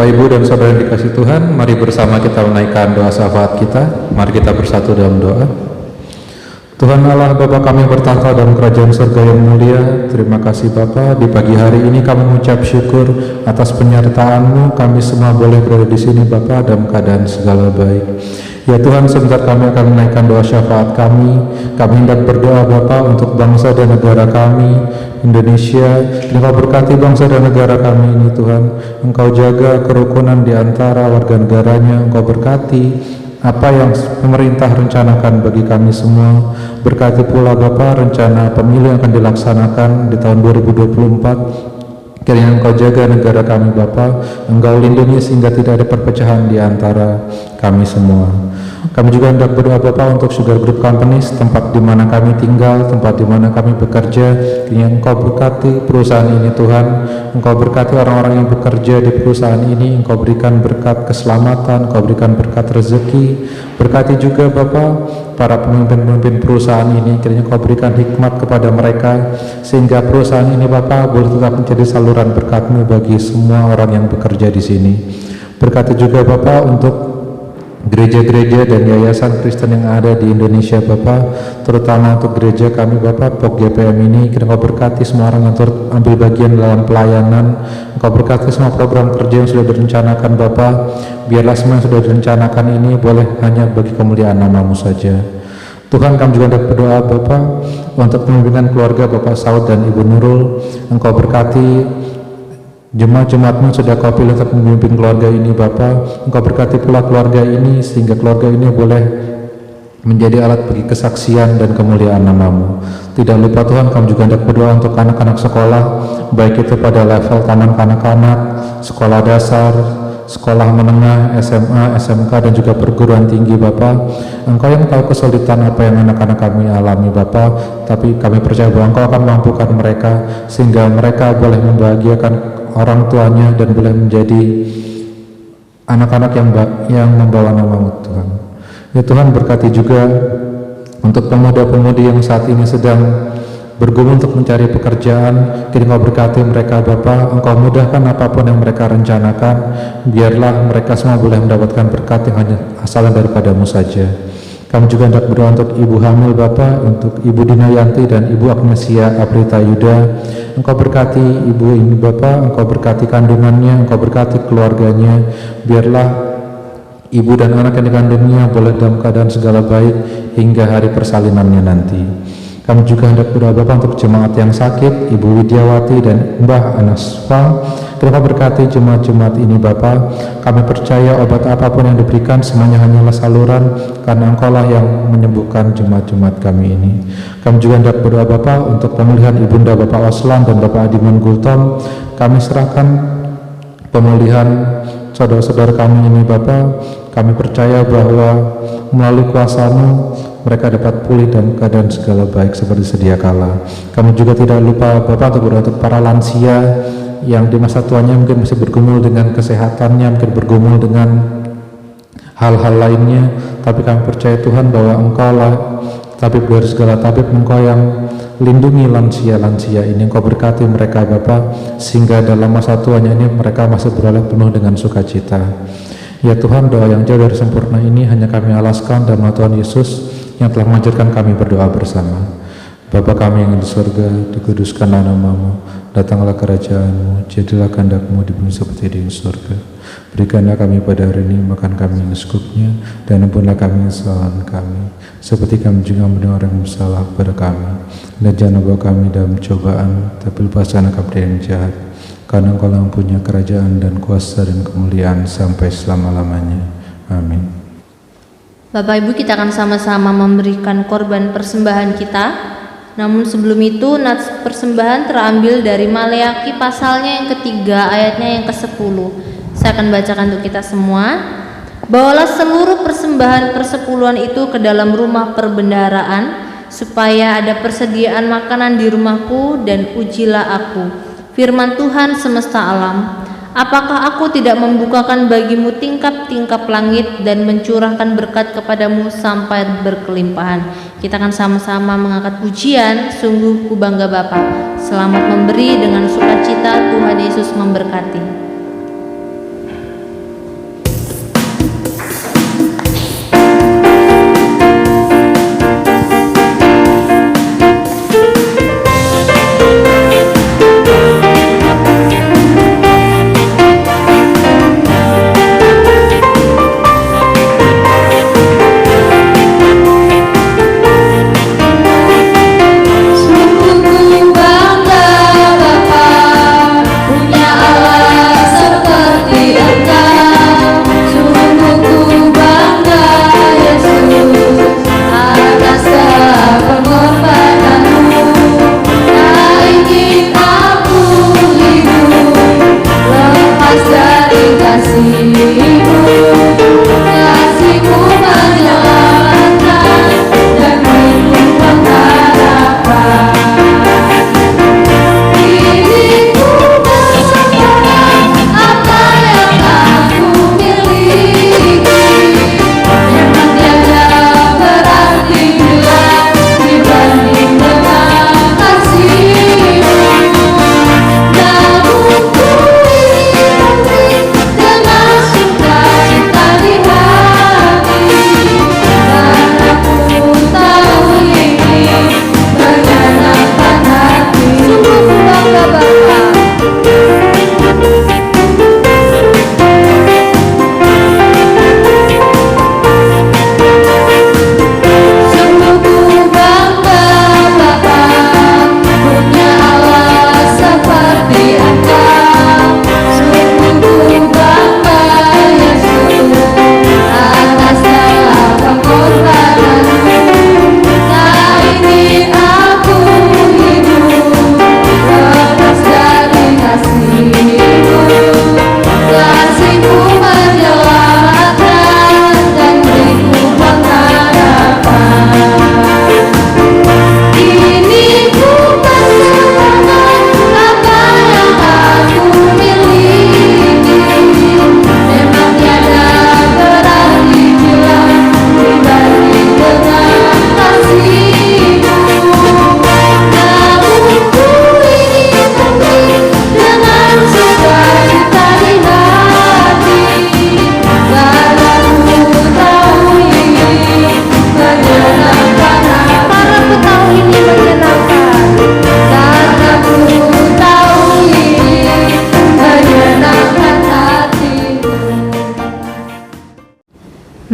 Bapak, Ibu, dan Saudara yang dikasihi Tuhan, mari bersama kita menaikkan doa syafaat kita. Mari kita bersatu dalam doa. Tuhan Allah Bapa kami bertahta dalam kerajaan surga yang mulia, terima kasih Bapa. Di pagi hari ini kami mengucap syukur atas penyertaan-Mu. Kami semua boleh berada di sini Bapa dalam keadaan segala baik. Ya Tuhan, sebentar kami akan menaikkan doa syafaat kami. Kami hendak berdoa Bapa untuk bangsa dan negara kami, Indonesia. Engkau berkati bangsa dan negara kami ini Tuhan. Engkau jaga kerukunan di antara warga negaranya. Engkau berkati apa yang pemerintah rencanakan bagi kami semua. Berkati pula Bapa rencana pemilu yang akan dilaksanakan di tahun 2024. Kiranya Engkau jaga negara kami Bapa, Engkau lindungi sehingga tidak ada perpecahan di antara kami semua. Kami juga hendak berdoa Bapa untuk Sugar Group Companies, tempat di mana kami tinggal, tempat di mana kami bekerja. Kiranya Engkau berkati perusahaan ini Tuhan. Engkau berkati orang-orang yang bekerja di perusahaan ini. Engkau berikan berkat keselamatan, Engkau berikan berkat rezeki. Berkati juga Bapa para pemimpin-pemimpin perusahaan ini. Kiranya Engkau berikan hikmat kepada mereka sehingga perusahaan ini Bapa boleh tetap menjadi saluran berkat-Mu bagi semua orang yang bekerja di sini. Berkati juga Bapa untuk gereja-gereja dan yayasan Kristen yang ada di Indonesia Bapa, terutama untuk gereja kami Bapa POK GPM ini. Kiranya Engkau berkati semua orang yang turut ambil bagian dalam pelayanan. Engkau berkati semua program kerja yang sudah direncanakan Bapa. Biarlah semua yang sudah direncanakan ini boleh hanya bagi kemuliaan nama-Mu saja. Tuhan, kami juga hendak berdoa Bapa untuk pemimpinan keluarga Bapak Saud dan Ibu Nurul. Engkau berkati jemaat-jemaat-Mu sudah Kau pilih untuk memimpin keluarga ini Bapa. Engkau berkati pula keluarga ini sehingga keluarga ini boleh menjadi alat bagi kesaksian dan kemuliaan nama-Mu. Tidak lupa Tuhan, kami juga hendak berdoa untuk anak-anak sekolah, baik itu pada level taman kanak-kanak, sekolah dasar, sekolah menengah, SMA, SMK, dan juga perguruan tinggi Bapa. Engkau yang tahu kesulitan apa yang anak-anak kami alami Bapa, tapi kami percaya bahwa Engkau akan mampukan mereka sehingga mereka boleh membahagiakan orang tuanya dan boleh menjadi anak-anak yang membawa nama-Mu Tuhan. Ya Tuhan, berkati juga untuk pemuda-pemudi yang saat ini sedang bergumul untuk mencari pekerjaan. Kiranya Engkau berkati mereka Bapa. Engkau mudahkan apapun yang mereka rencanakan. Biarlah mereka semua boleh mendapatkan berkat yang hanya asalnya daripada-Mu saja. Kami juga hendak berdoa untuk ibu hamil Bapa, untuk Ibu Dina Yanti dan Ibu Agnesia Aprita Yuda. Engkau berkati ibu ini Bapa, Engkau berkati kandungannya, Engkau berkati keluarganya. Biarlah ibu dan anak yang dikandungnya boleh dalam keadaan segala baik hingga hari persalinannya nanti. Kami juga hendak berdoa Bapa untuk jemaat yang sakit, Ibu Widiawati dan Mbah Anasfa. Kiranya berkati jemaat-jemaat ini Bapa. Kami percaya obat apapun yang diberikan semuanya hanyalah saluran, karena Engkaulah yang menyembuhkan jemaat-jemaat kami ini. Kami juga hendak berdoa Bapa untuk pemulihan Ibunda Bapak Oslan dan Bapak Adiman Gultom. Kami serahkan pemulihan saudara-saudara kami ini Bapa. Kami percaya bahwa melalui kuasa-Mu mereka dapat pulih dan keadaan segala baik seperti sedia kala. Kami juga tidak lupa Bapak untuk berdoa untuk para lansia yang di masa tuanya mungkin masih bergumul dengan kesehatannya, mungkin bergumul dengan hal-hal lainnya, tapi kami percaya Tuhan bahwa Engkau-lah tabib dari segala tabib. Engkau yang lindungi lansia-lansia ini. Engkau berkati mereka Bapa, sehingga dalam masa tuanya ini mereka masih beroleh penuh dengan sukacita. Ya Tuhan, doa yang jauh dari sempurna ini hanya kami alaskan dalam nama Tuhan Yesus yang telah mengajarkan kami berdoa bersama. Bapa kami yang di surga, dikuduskanlah nama-Mu, datanglah kerajaan-Mu, jadilah kehendak-Mu di bumi seperti di surga. Berikanlah kami pada hari ini makan kami yang secukupnya, dan ampunlah kami kesalahan kami, seperti kami juga mendengar yang bersalah kepada kami. Dan jangan bawa kami dalam cobaan, tapi lepaskan kami dari yang jahat. Karena Engkau yang punya kerajaan dan kuasa dan kemuliaan sampai selama-lamanya. Amin. Bapak Ibu, kita akan sama-sama memberikan korban persembahan kita. Namun sebelum itu, nats persembahan terambil dari Maleaki pasalnya yang ketiga, ayatnya yang ke-10. Saya akan bacakan untuk kita semua. Bawalah seluruh persembahan persepuluhan itu ke dalam rumah perbendaharaan, supaya ada persediaan makanan di rumahku, dan ujilah aku, firman Tuhan semesta alam. Apakah aku tidak membukakan bagimu tingkap-tingkap langit dan mencurahkan berkat kepadamu sampai berkelimpahan? Kita akan sama-sama mengangkat pujian, sungguh ku bangga Bapa. Selamat memberi dengan sukacita, Tuhan Yesus memberkati.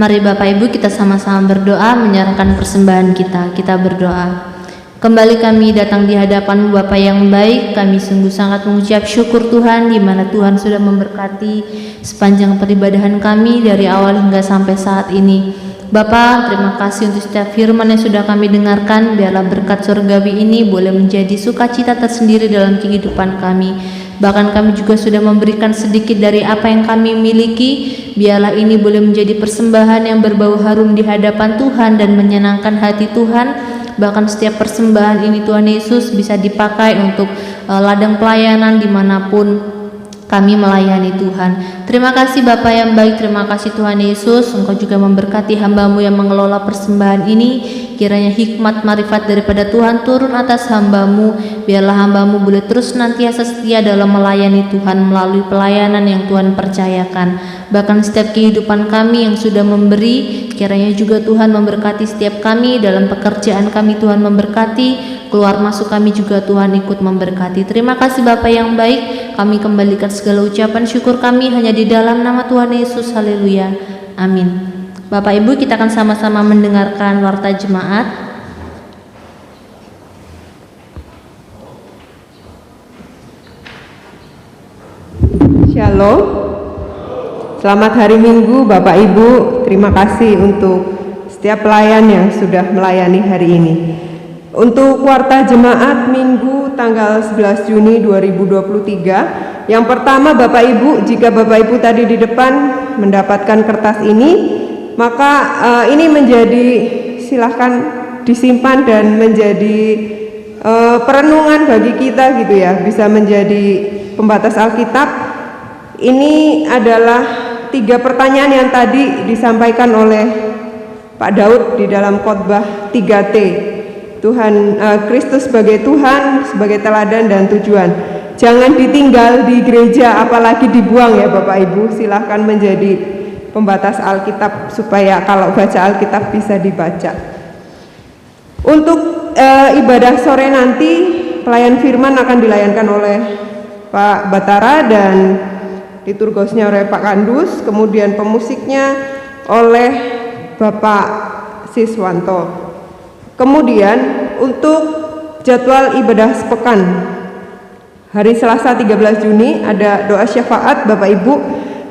Mari Bapak Ibu kita sama-sama berdoa menyerahkan persembahan kita. Kita berdoa. Kembali kami datang di hadapan Bapa yang baik. Kami sungguh sangat mengucap syukur Tuhan di mana Tuhan sudah memberkati sepanjang peribadahan kami dari awal hingga sampai saat ini. Bapa, terima kasih untuk setiap firman yang sudah kami dengarkan. Biarlah berkat surgawi ini boleh menjadi sukacita tersendiri dalam kehidupan kami. Bahkan kami juga sudah memberikan sedikit dari apa yang kami miliki. Biarlah ini boleh menjadi persembahan yang berbau harum di hadapan Tuhan dan menyenangkan hati Tuhan. Bahkan setiap persembahan ini Tuhan Yesus bisa dipakai untuk ladang pelayanan dimanapun kami melayani Tuhan. Terima kasih Bapa yang baik, terima kasih Tuhan Yesus. Engkau juga memberkati hamba-Mu yang mengelola persembahan ini. Kiranya hikmat marifat daripada Tuhan turun atas hamba-Mu. Biarlah hamba-Mu boleh terus senantiasa setia dalam melayani Tuhan melalui pelayanan yang Tuhan percayakan. Bahkan setiap kehidupan kami yang sudah memberi, kiranya juga Tuhan memberkati setiap kami. Dalam pekerjaan kami Tuhan memberkati, keluar masuk kami juga Tuhan ikut memberkati. Terima kasih Bapa yang baik. Kami kembalikan segala ucapan syukur kami hanya di dalam nama Tuhan Yesus. Haleluya. Amin. Bapak Ibu, kita akan sama-sama mendengarkan warta jemaat. Shalom. Selamat hari Minggu Bapak Ibu. Terima kasih untuk setiap pelayan yang sudah melayani hari ini. Untuk warta jemaat Minggu tanggal 11 Juni 2023, yang pertama Bapak Ibu, jika Bapak Ibu tadi di depan mendapatkan kertas ini, maka ini menjadi, silahkan disimpan dan menjadi perenungan bagi kita gitu ya, bisa menjadi pembatas Alkitab. Ini adalah 3 pertanyaan yang tadi disampaikan oleh Pak Daud di dalam khotbah 3T. Tuhan, Kristus sebagai Tuhan, sebagai teladan dan tujuan. Jangan ditinggal di gereja, apalagi dibuang ya Bapak Ibu. Silahkan menjadi pembatas Alkitab supaya kalau baca Alkitab bisa dibaca. Untuk ibadah sore nanti, pelayan firman akan dilayankan oleh Pak Batara dan liturgosnya oleh Pak Kandus, kemudian pemusiknya oleh Bapak Siswanto. Kemudian untuk jadwal ibadah sepekan, hari Selasa 13 Juni ada doa syafaat. Bapak Ibu,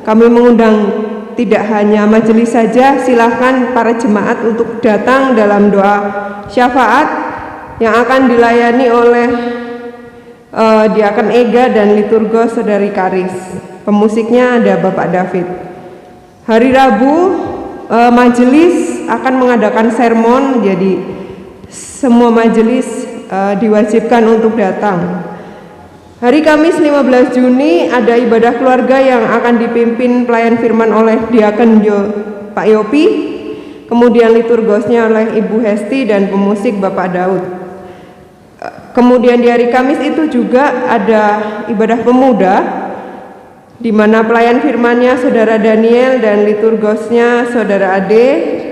kami mengundang tidak hanya majelis saja, silahkan para jemaat untuk datang dalam doa syafaat yang akan dilayani oleh Diaken Ega dan liturgos Saudari Karis. Pemusiknya ada Bapak David. Hari Rabu majelis akan mengadakan sermon, jadi semua majelis diwajibkan untuk datang. Hari Kamis 15 Juni ada ibadah keluarga yang akan dipimpin pelayan firman oleh Diaken Pak Yopi, kemudian liturgosnya oleh Ibu Hesti dan pemusik Bapak Daud. Kemudian di hari Kamis itu juga ada ibadah pemuda, di mana pelayan firmannya Saudara Daniel dan liturgosnya Saudara Ade,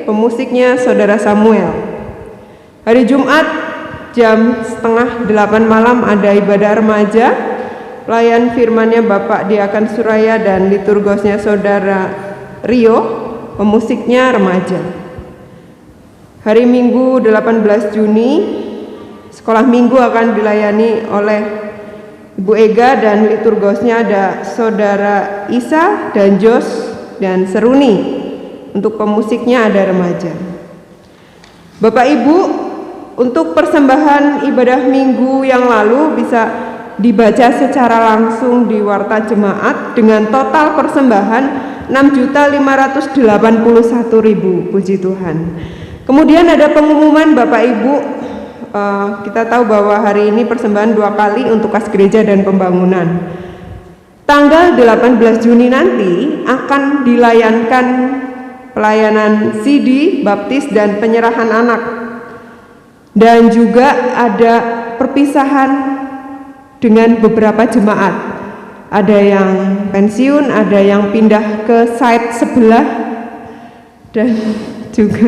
pemusiknya Saudara Samuel. Hari Jumat jam 7:30 malam ada ibadah remaja, pelayan firmannya Bapak Diaken Suraya dan liturgosnya Saudara Rio, pemusiknya remaja. Hari Minggu 18 Juni, sekolah minggu akan dilayani oleh Ibu Ega dan liturgosnya ada Saudara Isa dan Jos dan Seruni. Untuk pemusiknya ada remaja. Bapak Ibu, untuk persembahan ibadah minggu yang lalu bisa dibaca secara langsung di warta jemaat dengan total persembahan 6.581.000. Puji Tuhan. Kemudian ada pengumuman Bapak Ibu. Kita tahu bahwa hari ini persembahan 2 kali untuk kas gereja dan pembangunan. Tanggal 18 Juni nanti akan dilayankan pelayanan CD, baptis dan penyerahan anak. Dan juga ada perpisahan dengan beberapa jemaat. Ada yang pensiun, ada yang pindah ke site sebelah, dan juga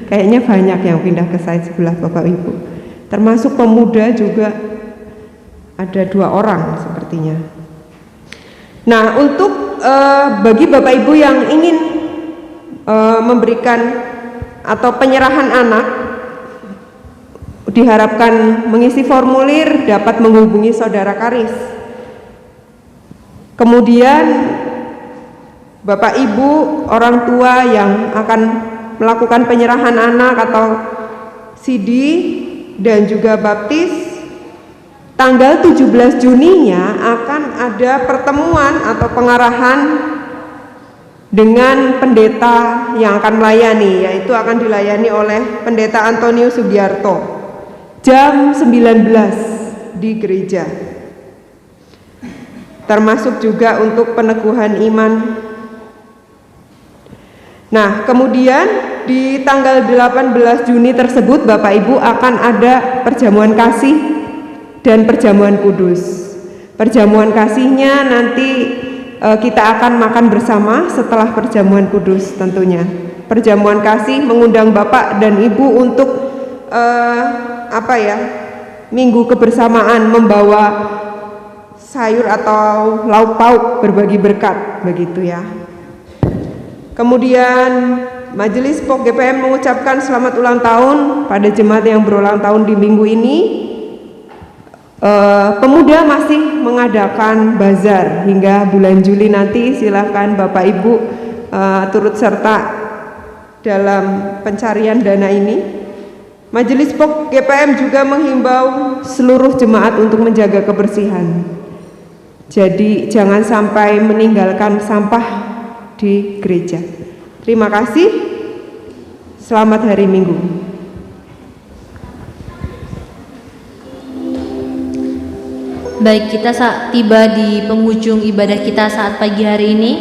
kayaknya banyak yang pindah ke site sebelah Bapak Ibu. Termasuk pemuda juga ada 2 orang sepertinya. Nah, untuk bagi Bapak Ibu yang ingin memberikan atau penyerahan anak, diharapkan mengisi formulir dapat menghubungi saudara Karis. Kemudian Bapak Ibu orang tua yang akan melakukan penyerahan anak atau CD dan juga baptis, tanggal 17 Juninya akan ada pertemuan atau pengarahan dengan pendeta yang akan melayani, yaitu akan dilayani oleh Pendeta Antonius Sugiarto jam 19 di gereja, termasuk juga untuk peneguhan iman. Nah, kemudian di tanggal 18 Juni tersebut Bapak Ibu akan ada perjamuan kasih dan perjamuan kudus. Perjamuan kasihnya nanti kita akan makan bersama setelah perjamuan kudus tentunya. Perjamuan kasih mengundang Bapak dan Ibu untuk minggu kebersamaan, membawa sayur atau lauk pauk berbagi berkat, begitu ya. Kemudian Majelis POK GPM mengucapkan selamat ulang tahun pada jemaat yang berulang tahun di minggu ini. Pemuda masih mengadakan bazar hingga bulan Juli nanti. Silahkan Bapak Ibu turut serta dalam pencarian dana ini. Majelis POK GPM juga menghimbau seluruh jemaat untuk menjaga kebersihan. Jadi jangan sampai meninggalkan sampah di gereja. Terima kasih. Selamat hari Minggu. Baik, kita tiba di penghujung ibadah kita saat pagi hari ini.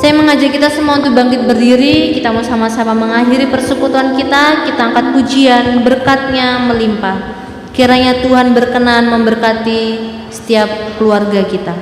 Saya mengajak kita semua untuk bangkit berdiri. Kita mau sama-sama mengakhiri persekutuan kita. Kita angkat pujian, berkatnya melimpah. Kiranya Tuhan berkenan memberkati setiap keluarga kita.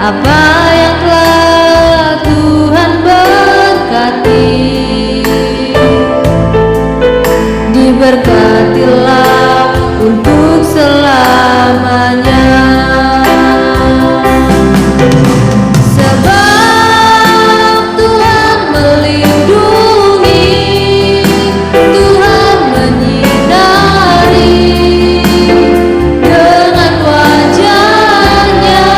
Apa yang telah Tuhan berkati, diberkatilah untuk selamanya. Sebab Tuhan melindungi, Tuhan menyinari dengan wajah-Nya.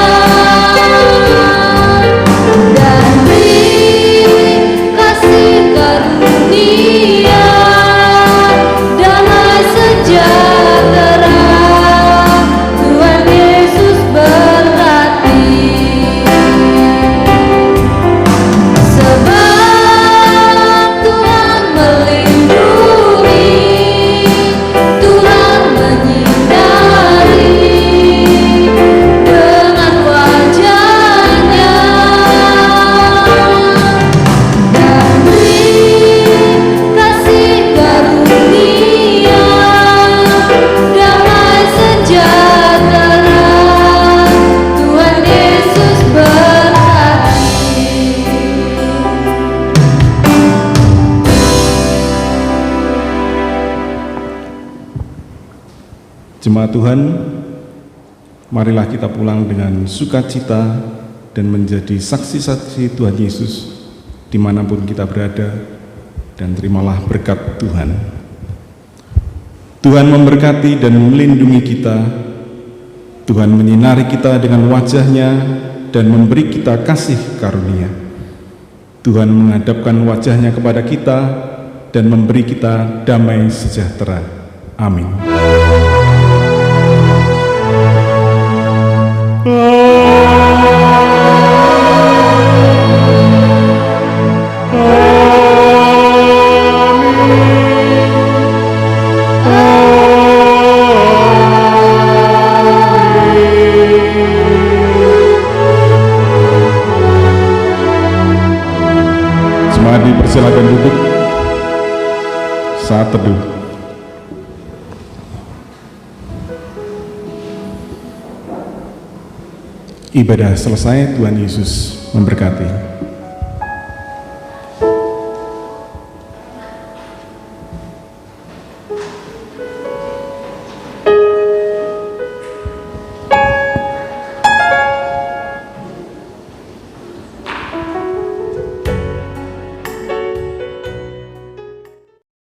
Jemaat Tuhan, marilah kita pulang dengan sukacita dan menjadi saksi-saksi Tuhan Yesus dimanapun kita berada, dan terimalah berkat Tuhan. Tuhan memberkati dan melindungi kita. Tuhan menyinari kita dengan wajah-Nya dan memberi kita kasih karunia. Tuhan menghadapkan wajah-Nya kepada kita dan memberi kita damai sejahtera. Amin. dipersilakan duduk saat teduh. Ibadah selesai, Tuhan Yesus memberkati.